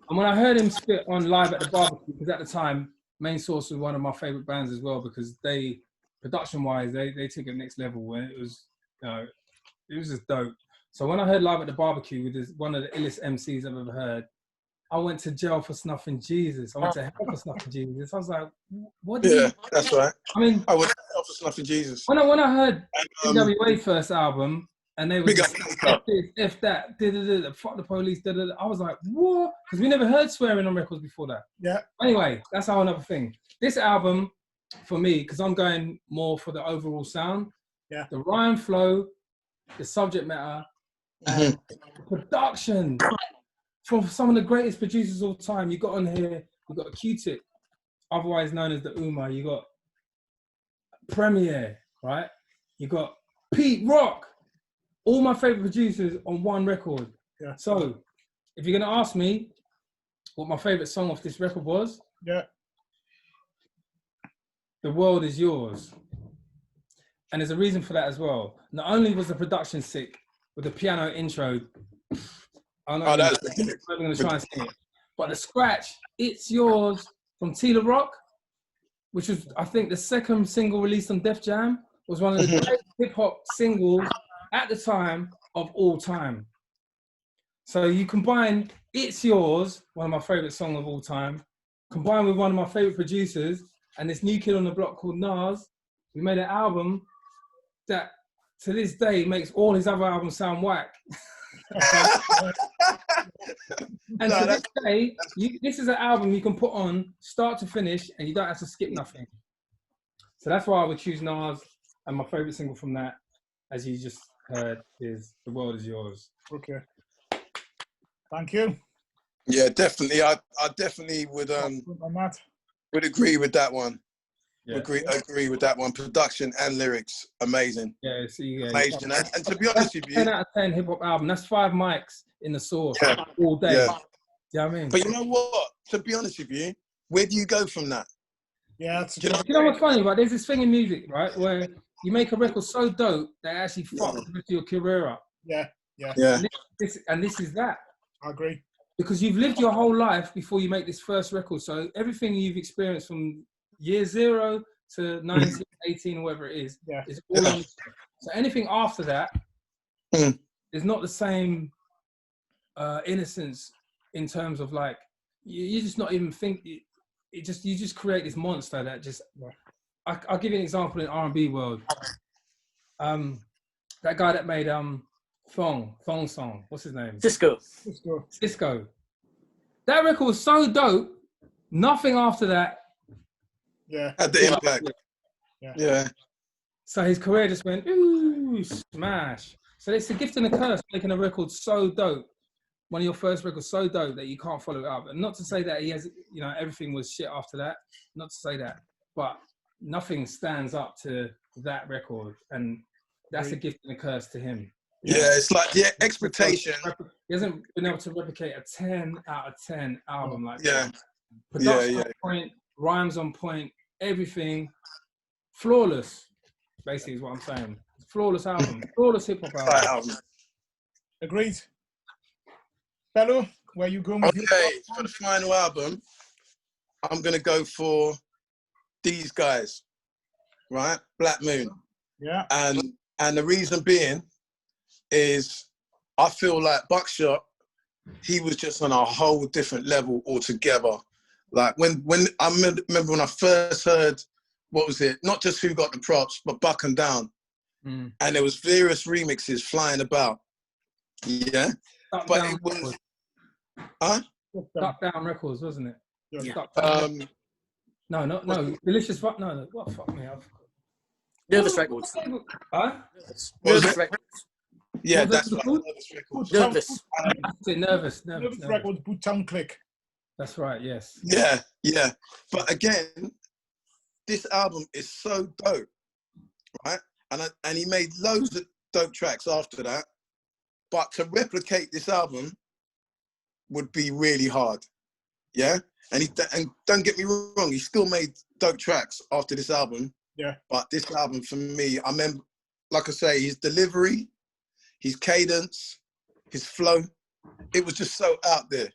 And when I heard him spit on Live at the Barbecue, because at the time, Main Source was one of my favorite bands as well, because they, production-wise, they took it next level, and it was, it was just dope. So when I heard Live at the Barbecue with one of the illest MCs I've ever heard, I went to jail for snuffing Jesus. I went to hell for snuffing Jesus. I was like, what did you... That's right. I mean... I went to hell for snuffing Jesus. When I heard NWA first album, and they were just, F that, fuck the police, I was like, what? Because we never heard swearing on records before that. Yeah. Anyway, that's a whole other thing. This album, for me, because I'm going more for the overall sound, the rhyme flow, the subject matter, and the production from some of the greatest producers of all time. You got on here, you got Q-Tip, otherwise known as the Uma. You got Premier, right? You got Pete Rock. All my favorite producers on one record. Yeah. So, if you're gonna ask me what my favorite song off this record was, The World Is Yours. And there's a reason for that as well. Not only was the production sick with the piano intro, I'm not even gonna try and sing it, but the scratch, It's Yours from Tila Rock, which was, I think, the second single released on Def Jam, was one of the greatest hip-hop singles at the time of all time. So you combine It's Yours, one of my favorite songs of all time, combined with one of my favorite producers and this new kid on the block called Nas. We made an album that to this day makes all his other albums sound whack. And to this day, this is an album you can put on start to finish and you don't have to skip nothing. So that's why I would choose Nas, and my favorite single from that, as you just heard, is The World Is Yours. Okay. Thank you. Yeah, definitely. I definitely would agree with that one. Yeah. Agree with that one. Production and lyrics, amazing. Yeah, amazing. And to be honest with you, 10 out of 10 hip hop album. That's 5 mics in the Source all day. Yeah. You know what I mean? But you know what? To be honest with you, where do you go from that? Yeah, you know what's funny, right? There's this thing in music, right, where you make a record so dope that it actually fucks with your career up. Yeah. Yeah. Yeah. And this is that. I agree. Because you've lived your whole life before you make this first record. So everything you've experienced from year 0 to 19, 18, or whatever it is all on. So anything after that is not the same innocence in terms of like, you just not even think, you just create this monster that just, I'll give you an example in R&B world. That guy that made Thong Song, what's his name? Cisco. That record was so dope. Nothing after that. Yeah. Had the impact. Yeah. So his career just went, ooh, smash. So it's a gift and a curse making a record so dope. One of your first records so dope that you can't follow it up. And not to say that he has, everything was shit after that. Not to say that. But nothing stands up to that record. And that's a gift and a curse to him. Yeah, it's like the expectation. He hasn't been able to replicate a 10 out of 10 album like that. Production on point, rhymes on point, everything flawless. Basically, is what I'm saying. Flawless album, flawless hip hop album. Agreed. Bello, where you going with for the final album, I'm gonna go for these guys, right? Black Moon. Yeah. And the reason being is I feel like Buckshot, he was just on a whole different level altogether. Like when I remember when I first heard, what was it? Not just Who Got the Props, but Buck and Down. And there was various remixes flying about. Yeah. But it was... Duck Down Records, wasn't it? Yeah. No. Delicious Fuck. No. What fuck me up? Nervous Records. Huh? Nervous Records. Yeah, that's right. Nervous. Nervous. Nervous Records, Boottown Click. That's right, yes. Yeah. But again, this album is so dope, right? And he made loads of dope tracks after that. But to replicate this album would be really hard. Yeah? And don't get me wrong, he still made dope tracks after this album. Yeah. But this album, for me, I remember, like I say, his delivery, his cadence, his flow, it was just so out there.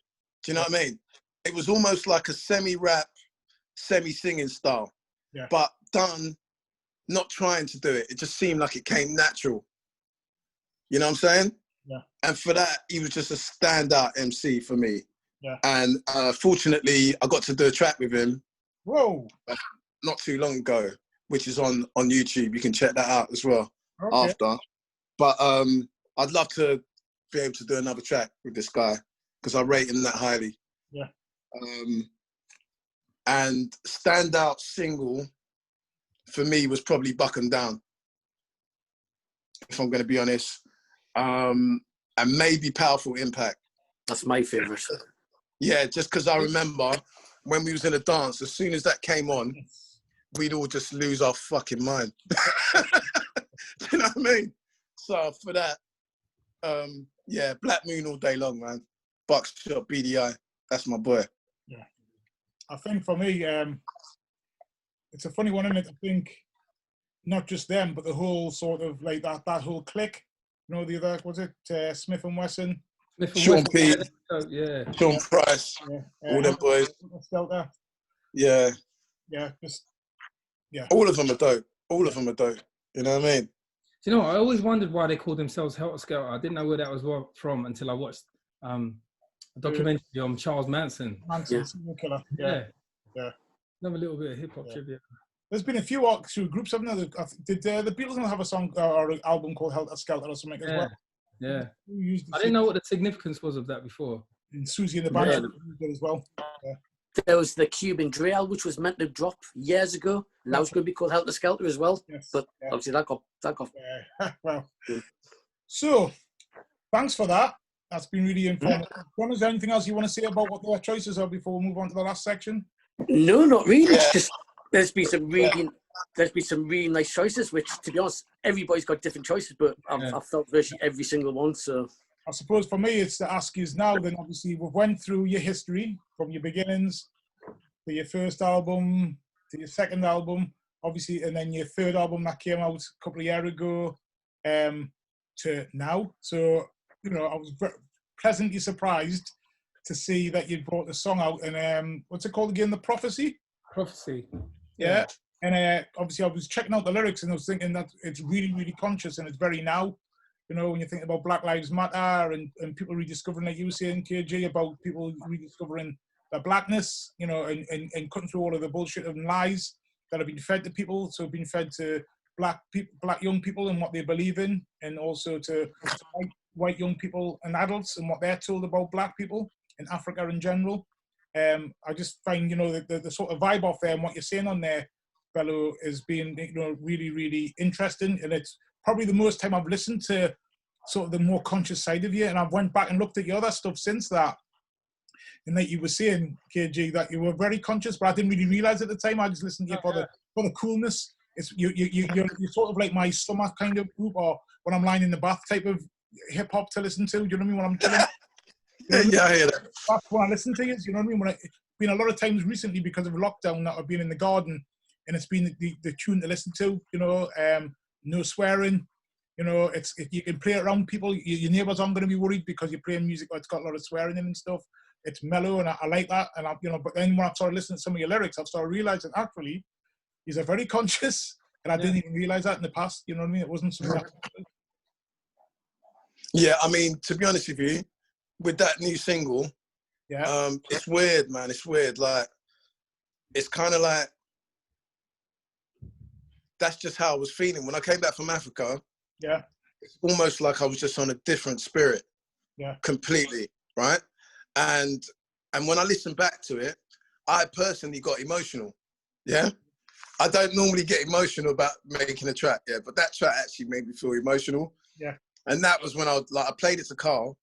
Do you know what I mean? It was almost like a semi-rap, semi-singing style. Yeah. But done, not trying to do it. It just seemed like it came natural. You know what I'm saying? Yeah. And for that, he was just a standout MC for me. Yeah. And fortunately, I got to do a track with him. Whoa. Not too long ago, which is on YouTube. You can check that out as well after. But I'd love to be able to do another track with this guy because I rate him that highly. Yeah. And standout single for me was probably Buck 'Em Down, if I'm going to be honest. And maybe Powerful Impact. That's my favourite. Yeah, just because I remember when we was in a dance, as soon as that came on, we'd all just lose our fucking mind. Do you know what I mean? So for that, yeah, Black Moon all day long, man. Buckshot, BDI, that's my boy. Yeah. I think for me, it's a funny one, isn't it? I think not just them, but the whole sort of like that whole clique. You know, the other, was it Smith and Wesson? Sean P. Yeah. Sean Price. Yeah. All them boys. Skelter. Yeah. Yeah, just, yeah. All of them are dope. All of them are dope. You know what I mean? Do you know, I always wondered why they called themselves Helter Skelter. I didn't know where that was from until I watched a documentary on Charles Manson. Serial killer. Yeah. Another little bit of hip-hop trivia. There's been a few groups, haven't there? Did the Beatles not have a song or an album called Helter Skelter or something as well? Yeah. I didn't know what the significance was of that before. And Susie and the Band as well. Yeah. There was the Cuban Drill, which was meant to drop years ago. And that was going to be called Helter Skelter as well. Yes. But obviously that got. Well, so thanks for that. That's been really informative. John, is there anything else you want to say about what their choices are before we move on to the last section? No, not really. It's just there's been some really nice choices, which, to be honest, everybody's got different choices, but I've felt virtually every single one. So I suppose for me, it's to ask you now. Then obviously we've went through your history from your beginnings to your first album to your second album, obviously, and then your third album that came out a couple of years ago to now. So you know, I was pleasantly surprised to see that you'd brought the song out. And what's it called again? The Prophecy. Prophecy. Yeah. And obviously, I was checking out the lyrics, and I was thinking that it's really, really conscious, and it's very now. You know, when you think about Black Lives Matter and people rediscovering, like you were saying, KG, about people rediscovering their blackness, you know, and cutting through all of the bullshit and lies that have been fed to people. So being fed to black people, black young people and what they believe in, and also to white young people and adults and what they're told about black people in Africa in general. I just find, you know, the sort of vibe off there and what you're saying on there, Bello, is being, you know, really, really interesting. And it's probably the most time I've listened to sort of the more conscious side of you. And I've went back and looked at your other stuff since that. And like you were saying, KG, that you were very conscious, but I didn't really realize at the time. I just listened to you for the coolness. It's you're sort of like my summer kind of group, or when I'm lying in the bath type of hip hop to listen to. Do you know what I mean? When I'm chilling. You know, yeah, I hear that. That's when I listen to it. You know what I mean? It's been a lot of times recently because of lockdown that I've been in the garden, and it's been the tune to listen to. You know, no swearing. You know, you can play it around people. Your neighbours aren't going to be worried because you're playing music that's got a lot of swearing in and stuff. It's mellow, and I like that. And you know, but then when I started listening to some of your lyrics, I've started realizing actually he's a very conscious, and I didn't even realize that in the past. You know what I mean? It wasn't something. Yeah, I mean, to be honest with you, with that new single, it's weird, man. It's weird. Like, it's kind of like, that's just how I was feeling when I came back from Africa. Yeah, it's almost like I was just on a different spirit. Yeah, completely, right? And when I listened back to it, I personally got emotional. Yeah, I don't normally get emotional about making a track, but that track actually made me feel emotional. Yeah, and that was when I played it to Carl.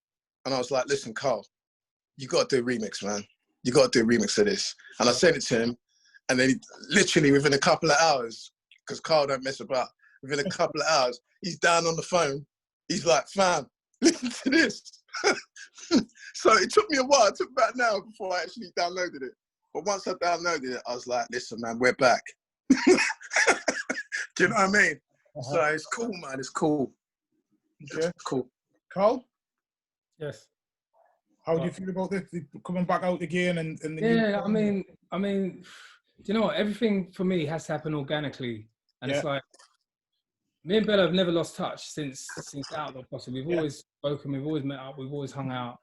And I was like, listen, Carl, you got to do a remix, man. You got to do a remix of this. And I sent it to him. And then literally within a couple of hours, because Carl don't mess about, within a couple of hours, he's down on the phone. He's like, fam, listen to this. So it took me a while. It took about an hour before I actually downloaded it. But once I downloaded it, I was like, listen, man, we're back. Do you know what I mean? So it's cool, man. It's cool. Okay. It's cool. Carl? Yes. How do you feel about this coming back out again? And the yeah, I mean, do you know what? Everything for me has to happen organically, and it's like me and Bella have never lost touch since Outlaw Posse. We've always spoken, we've always met up, we've always hung out.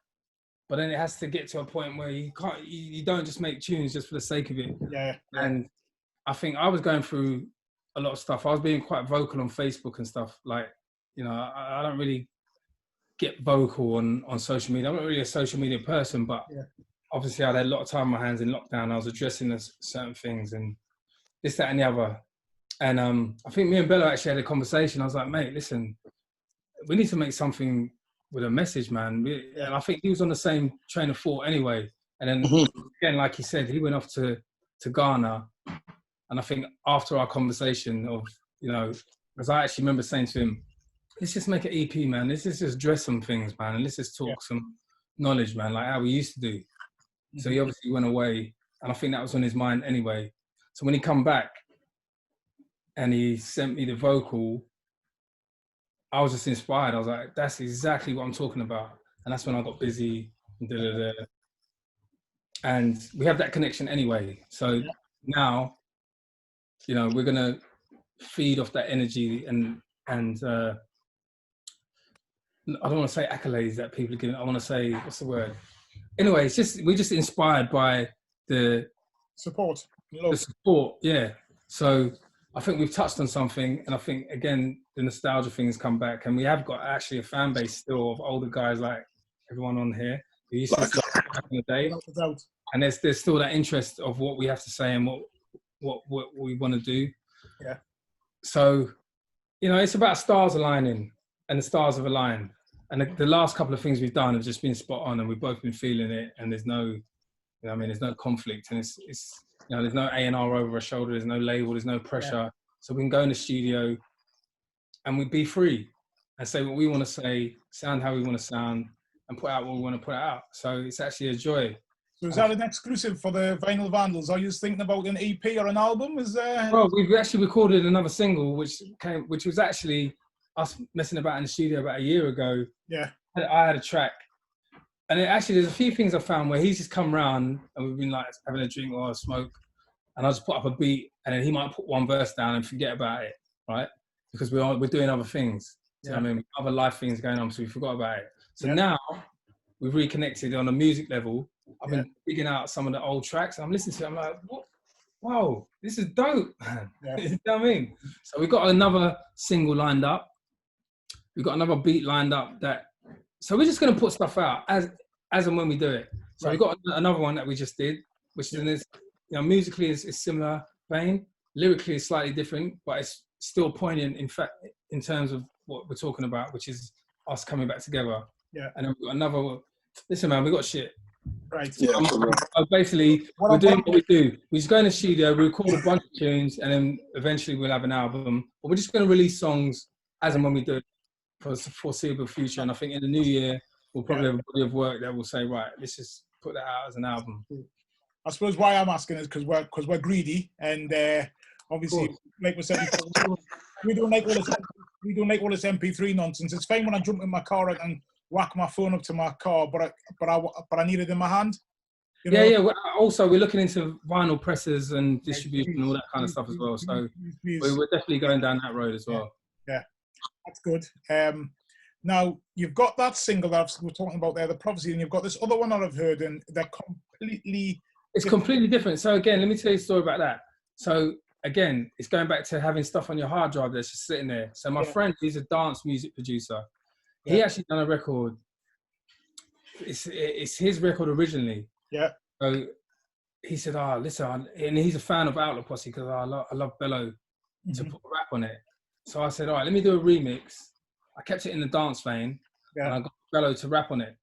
But then it has to get to a point where you don't just make tunes just for the sake of it. Yeah. And I think I was going through a lot of stuff. I was being quite vocal on Facebook and stuff. Like, you know, I don't really get vocal on social media. I'm not really a social media person, but obviously I had a lot of time on my hands in lockdown. I was addressing certain things and this, that, and the other. And I think me and Bella actually had a conversation. I was like, mate, listen, we need to make something with a message, man. And I think he was on the same train of thought anyway. And then again, like he said, he went off to Ghana. And I think after our conversation of, you know, because I actually remember saying to him, let's just make an EP, man. Let's just address some things, man. And let's just talk some knowledge, man, like how we used to do. So he obviously went away. And I think that was on his mind anyway. So when he come back and he sent me the vocal, I was just inspired. I was like, that's exactly what I'm talking about. And that's when I got busy. And we have that connection anyway. So now, you know, we're going to feed off that energy and I don't want to say accolades that people are giving. I want to say, what's the word? Anyway, it's just, we're just inspired by the support. The support, yeah. So I think we've touched on something, and I think, again, the nostalgia things come back, and we have got actually a fan base still of older guys like everyone on here who used to start back in the day. And there's still that interest of what we have to say and what we want to do. Yeah. So, you know, it's about stars aligning, and the stars have aligned. And the last couple of things we've done have just been spot on, and we've both been feeling it, and there's no, you know, I mean, there's no conflict, and it's you know, there's no A&R over our shoulder, there's no label, there's no pressure. Yeah. So we can go in the studio and we be free and say what we want to say, sound how we want to sound, and put out what we want to put out. So it's actually a joy. So is that an exclusive for the Vinyl Vandals? Are you thinking about an EP or an album? Well, we've actually recorded another single, which was actually us messing about in the studio about a year ago. Yeah. I had a track, and actually there's a few things I found where he's just come round and we've been like having a drink or a smoke, and I just put up a beat, and then he might put one verse down and forget about it, right? Because we're doing other things. Do you know what I mean? Other life things going on, so we forgot about it. So now we've reconnected on a music level. I've been digging out some of the old tracks, and I'm listening to it. I'm like, what? Wow, this is dope, man. You know what I mean? So we've got another single lined up. We've got another beat lined up. So we're just going to put stuff out as and when we do it. So we've got another one that we just did, which is in this, musically is similar vein. Lyrically is slightly different, but it's still poignant, in fact, in terms of what we're talking about, which is us coming back together. Yeah. And then we've got another. Listen, man, we got shit. Right. Yeah. Basically, we're doing what we do. We just go in the studio, we record a bunch of tunes, and then eventually we'll have an album. But we're just going to release songs as and when we do it for the foreseeable future. And I think in the new year, we'll probably have a body of work that will say, right, let's just put that out as an album. I suppose why I'm asking is because we're greedy, and obviously, like we said before, we don't like all this MP3 nonsense. It's fine when I jump in my car and whack my phone up to my car, but I need it in my hand. You know? Yeah. Also, we're looking into vinyl presses and distribution and all that kind of stuff as well. So we're definitely going down that road as well. Yeah, that's good. Now you've got that single that we're talking about there, the Prophecy, and you've got this other one that I've heard, and they're completely. It's completely different. So again, let me tell you a story about that. So again, it's going back to having stuff on your hard drive that's just sitting there. So my friend, he's a dance music producer. He actually done a record. It's his record originally. Yeah. So he said, listen, and he's a fan of Outlaw Posse because I love Bello to put rap on it. So I said, all right, let me do a remix. I kept it in the dance vein, and I got Bello to rap on it.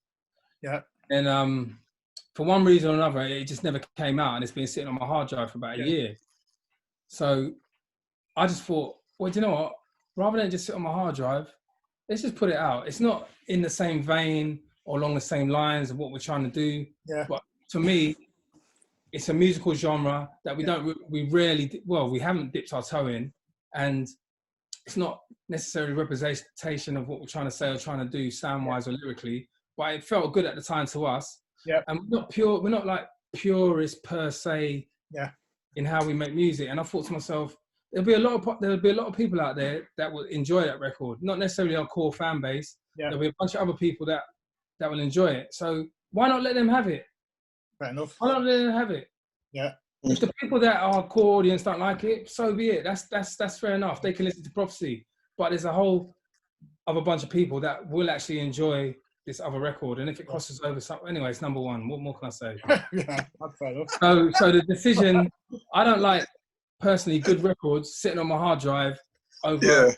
Yeah. And for one reason or another, it just never came out, and it's been sitting on my hard drive for about a year. So I just thought, well, do you know what? Rather than just sit on my hard drive, let's just put it out. It's not in the same vein or along the same lines of what we're trying to do. Yeah. But to me, it's a musical genre that we haven't dipped our toe in, and it's not necessarily representation of what we're trying to say or trying to do sound-wise or lyrically, but it felt good at the time to us. Yeah. And we're not like purists per se in how we make music. And I thought to myself, there'll be a lot of people out there that will enjoy that record. Not necessarily our core fan base. Yeah. There'll be a bunch of other people that will enjoy it. So why not let them have it? Fair enough. Why not let them have it? Yeah. If the people that are core audience don't like it, so be it. That's fair enough. They can listen to Prophecy. But there's a whole other bunch of people that will actually enjoy this other record. And if it crosses over something, anyway, it's number one. What more can I say? Yeah, that's fair enough. So the decision, I don't like personally good records sitting on my hard drive over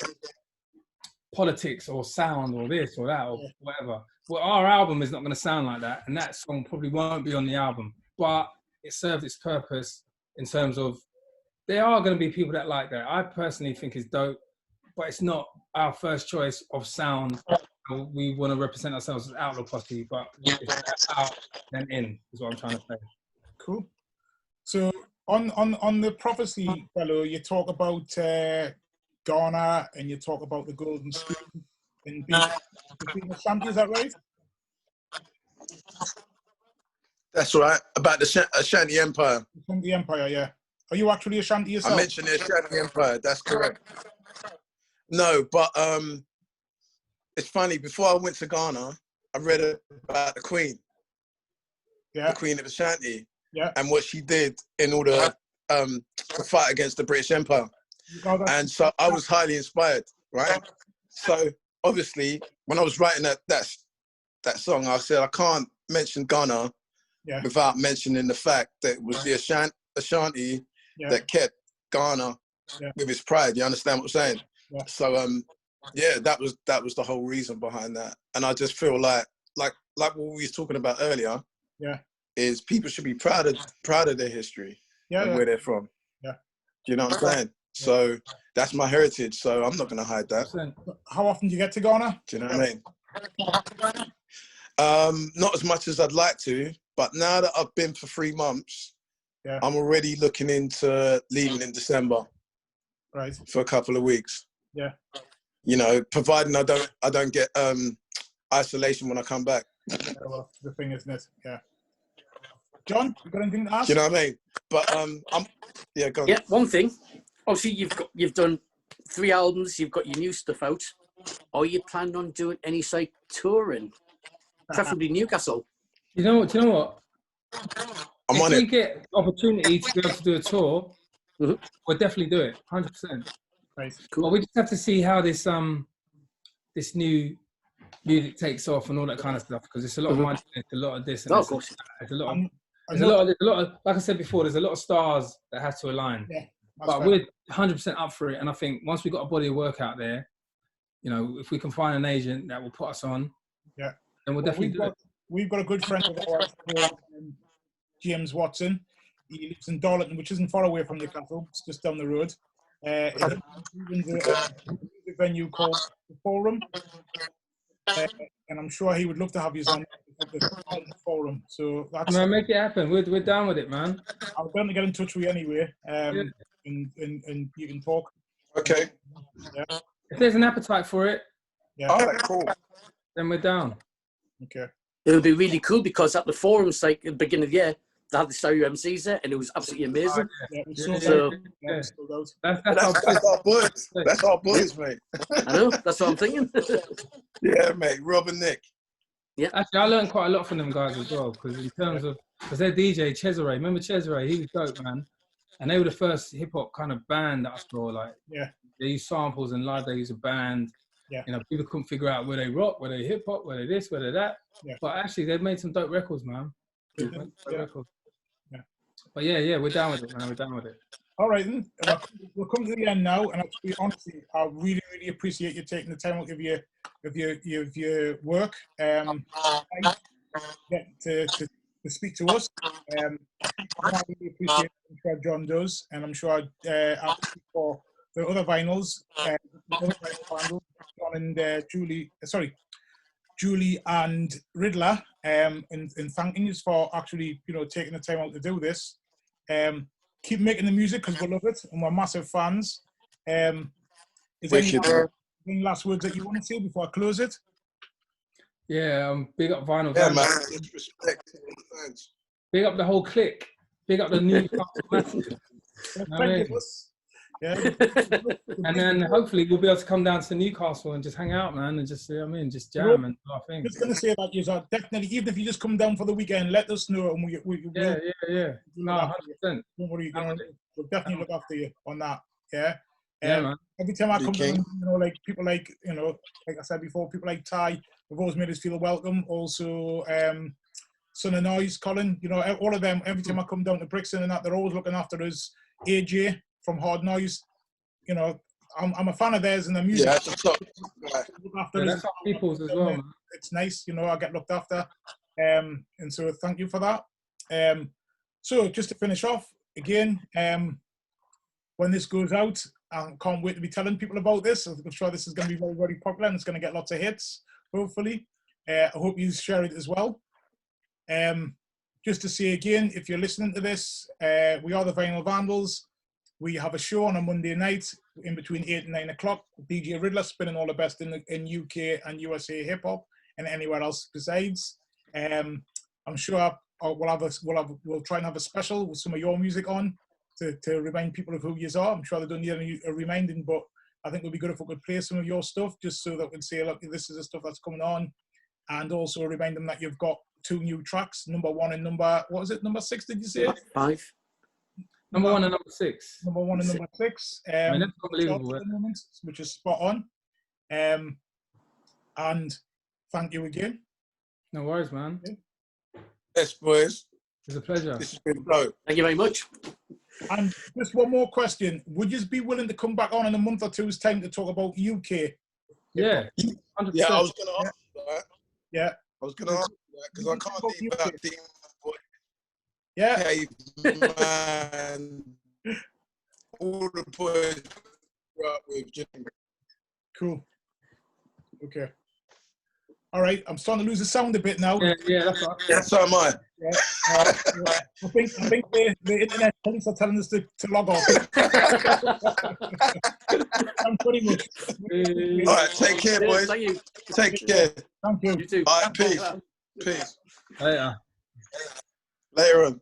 politics or sound or this or that or whatever. Well, our album is not going to sound like that, and that song probably won't be on the album. But it served its purpose in terms of there are going to be people that like that. I personally think it's dope, but it's not our first choice of sound. We want to represent ourselves as Outlaw Posse, but it's out then in is what I'm trying to say. Cool. So on the Prophecy, fellow, you talk about Ghana and you talk about the Golden Spoon and being Ashanti, is that right? That's right. About the Ashanti Empire. Ashanti Empire, yeah. Are you actually Ashanti yourself? I mentioned the Ashanti Empire. That's correct. No, but it's funny. Before I went to Ghana, I read about the Queen. Yeah. The Queen of Ashanti. Yeah. And what she did in order to fight against the British Empire. And so I was highly inspired, right? So obviously, when I was writing that song, I said I can't mention Ghana without mentioning the fact that it was the Ashanti that kept Ghana with its pride. You understand what I'm saying? Yeah. So that was the whole reason behind that. And I just feel like what we was talking about earlier, is people should be proud of their history and where they're from. Yeah. Do you know what I'm saying? So that's my heritage. So I'm not gonna hide that. How often do you get to Ghana? Do you know what I mean? Not as much as I'd like to, but now that I've been for 3 months, I'm already looking into leaving in December. Right. For a couple of weeks. Yeah. You know, providing I don't get isolation when I come back. Yeah, well, the thing, isn't it? Yeah. John, you got anything to ask? Do you know what I mean? But yeah, go on. Yeah, one thing. Obviously, you've done 3 albums. You've got your new stuff out. Are you planning on doing any touring? Preferably Newcastle. You know what? I'm on If we it. get opportunity to be able to do a tour, Mhm. we'll definitely do it, 100%. Right. Cool. But we just have to see how this this new music takes off and all that kind of stuff, because it's a lot of money, it's a lot of this and Oh, this. of course. There's a lot of, I'm there's a not- lot of, like I said before, there's a lot of stars that have to align. Yeah, that's But fair. we're 100% up for it, and I think once we've got a body of work out there, you know, if we can find an agent that will put us on, Yeah. then we'll Well, definitely do it. we've got a good friend of ours called James Watson. He lives in Darlington, which isn't far away from Newcastle. It's just down the road. And he runs a venue called the Forum. And I'm sure he would love to have you on the Forum. So that's. Man, make it happen. We're down with it, man. I'm going to get in touch with you anyway. And you can talk. Okay. Yeah. If there's an appetite for it, Yeah. All right, cool. then we're down. Okay. It would be really cool because at the forums, like at the beginning of the year, they had the stereo MCs there, and it was absolutely amazing. Yeah, it was Yeah, so, yeah. it was sold out. That's That's our boys. That's our boys, mate. I know, that's what I'm thinking. Yeah, mate. Rob and Nick. Actually, I learned quite a lot from them guys as well, because in terms of, because their DJ Cesare, remember Cesare? He was dope, man. And they were the first hip hop kind of band that I saw. Like, Yeah. they use samples and live. They use a band. Yeah. You know, people couldn't figure out where they rock, where they hip hop, where they this, where they that. Yeah. But actually, they've made some dope records, man. Yeah. Dope Yeah. records. Yeah. But yeah, we're down with it, man. We're down with it. All right, then. We'll come to the end now, and honestly, I really, really appreciate you taking the time out of your work to speak to us. I really appreciate what John does, and I'm sure I'll speak for the other vinyls, John and Julie and Riddler, in thanking you for actually, taking the time out to do this. Keep making the music because we love it and we're massive fans. Is there any last words that you want to say before I close it? Yeah, big up Vinyl Yeah, Vandals. man. Respect to the fans. Big up the whole clique. Big up the Newcastle Massive. Yeah. And then hopefully we'll be able to come down to Newcastle and just hang out, man, and just, just jam and do our thing. Just going to say that, you are definitely, even if you just come down for the weekend, let us know and we'll Yeah. No, 100%. Don't worry, we'll definitely look after you on that. Yeah. Yeah, man. Every time I come down, like people like, like I said before, people like Ty have always made us feel welcome. Also, Son of Noise, Colin, all of them, every time I come down to Brixton and that, they're always looking after us. AJ from Hard Noise, I'm a fan of theirs and their music. Yeah, that's what's up. That's our people's as well, man. It's nice, I get looked after. And so thank you for that. So just to finish off, again, when this goes out, I can't wait to be telling people about this. I'm sure this is going to be very, very popular and it's going to get lots of hits, hopefully. I hope you share it as well. Just to say again, if you're listening to this, we are the Vinyl Vandals. We have a show on a Monday night in between 8 and 9 o'clock. DJ Riddler spinning all the best in UK and USA hip hop and anywhere else besides. I'm sure we'll try and have a special with some of your music on to remind people of who you are. I'm sure they don't need a reminding, but I think it would be good if we could play some of your stuff just so that we can say, look, this is the stuff that's coming on, and also remind them that you've got 2 new tracks, number 1 and number 6, did you say? 5. Number 1 and number 6. Number 1 and number 6. I mean, that's unbelievable. At the moment, which is spot on. And thank you again. No worries, man. Yes, boys. It's a pleasure. This has been dope. Thank you very much. And just one more question. Would you be willing to come back on in a month or two's time to talk about UK? Yeah, 100%. Yeah, I was going to ask you that. Yeah. I was going to ask you that because I can't leave out the Yeah. man. All the boys up with Jim. Cool. Okay. All right. I'm starting to lose the sound a bit now. Yeah, that's right. Yeah, so am I. Yeah. I think the internet police are telling us to log off. Thanks very much. All right, take care, boys. Thank you. Take care. Thank you. You too. All right, peace. Peace. Later. Later on.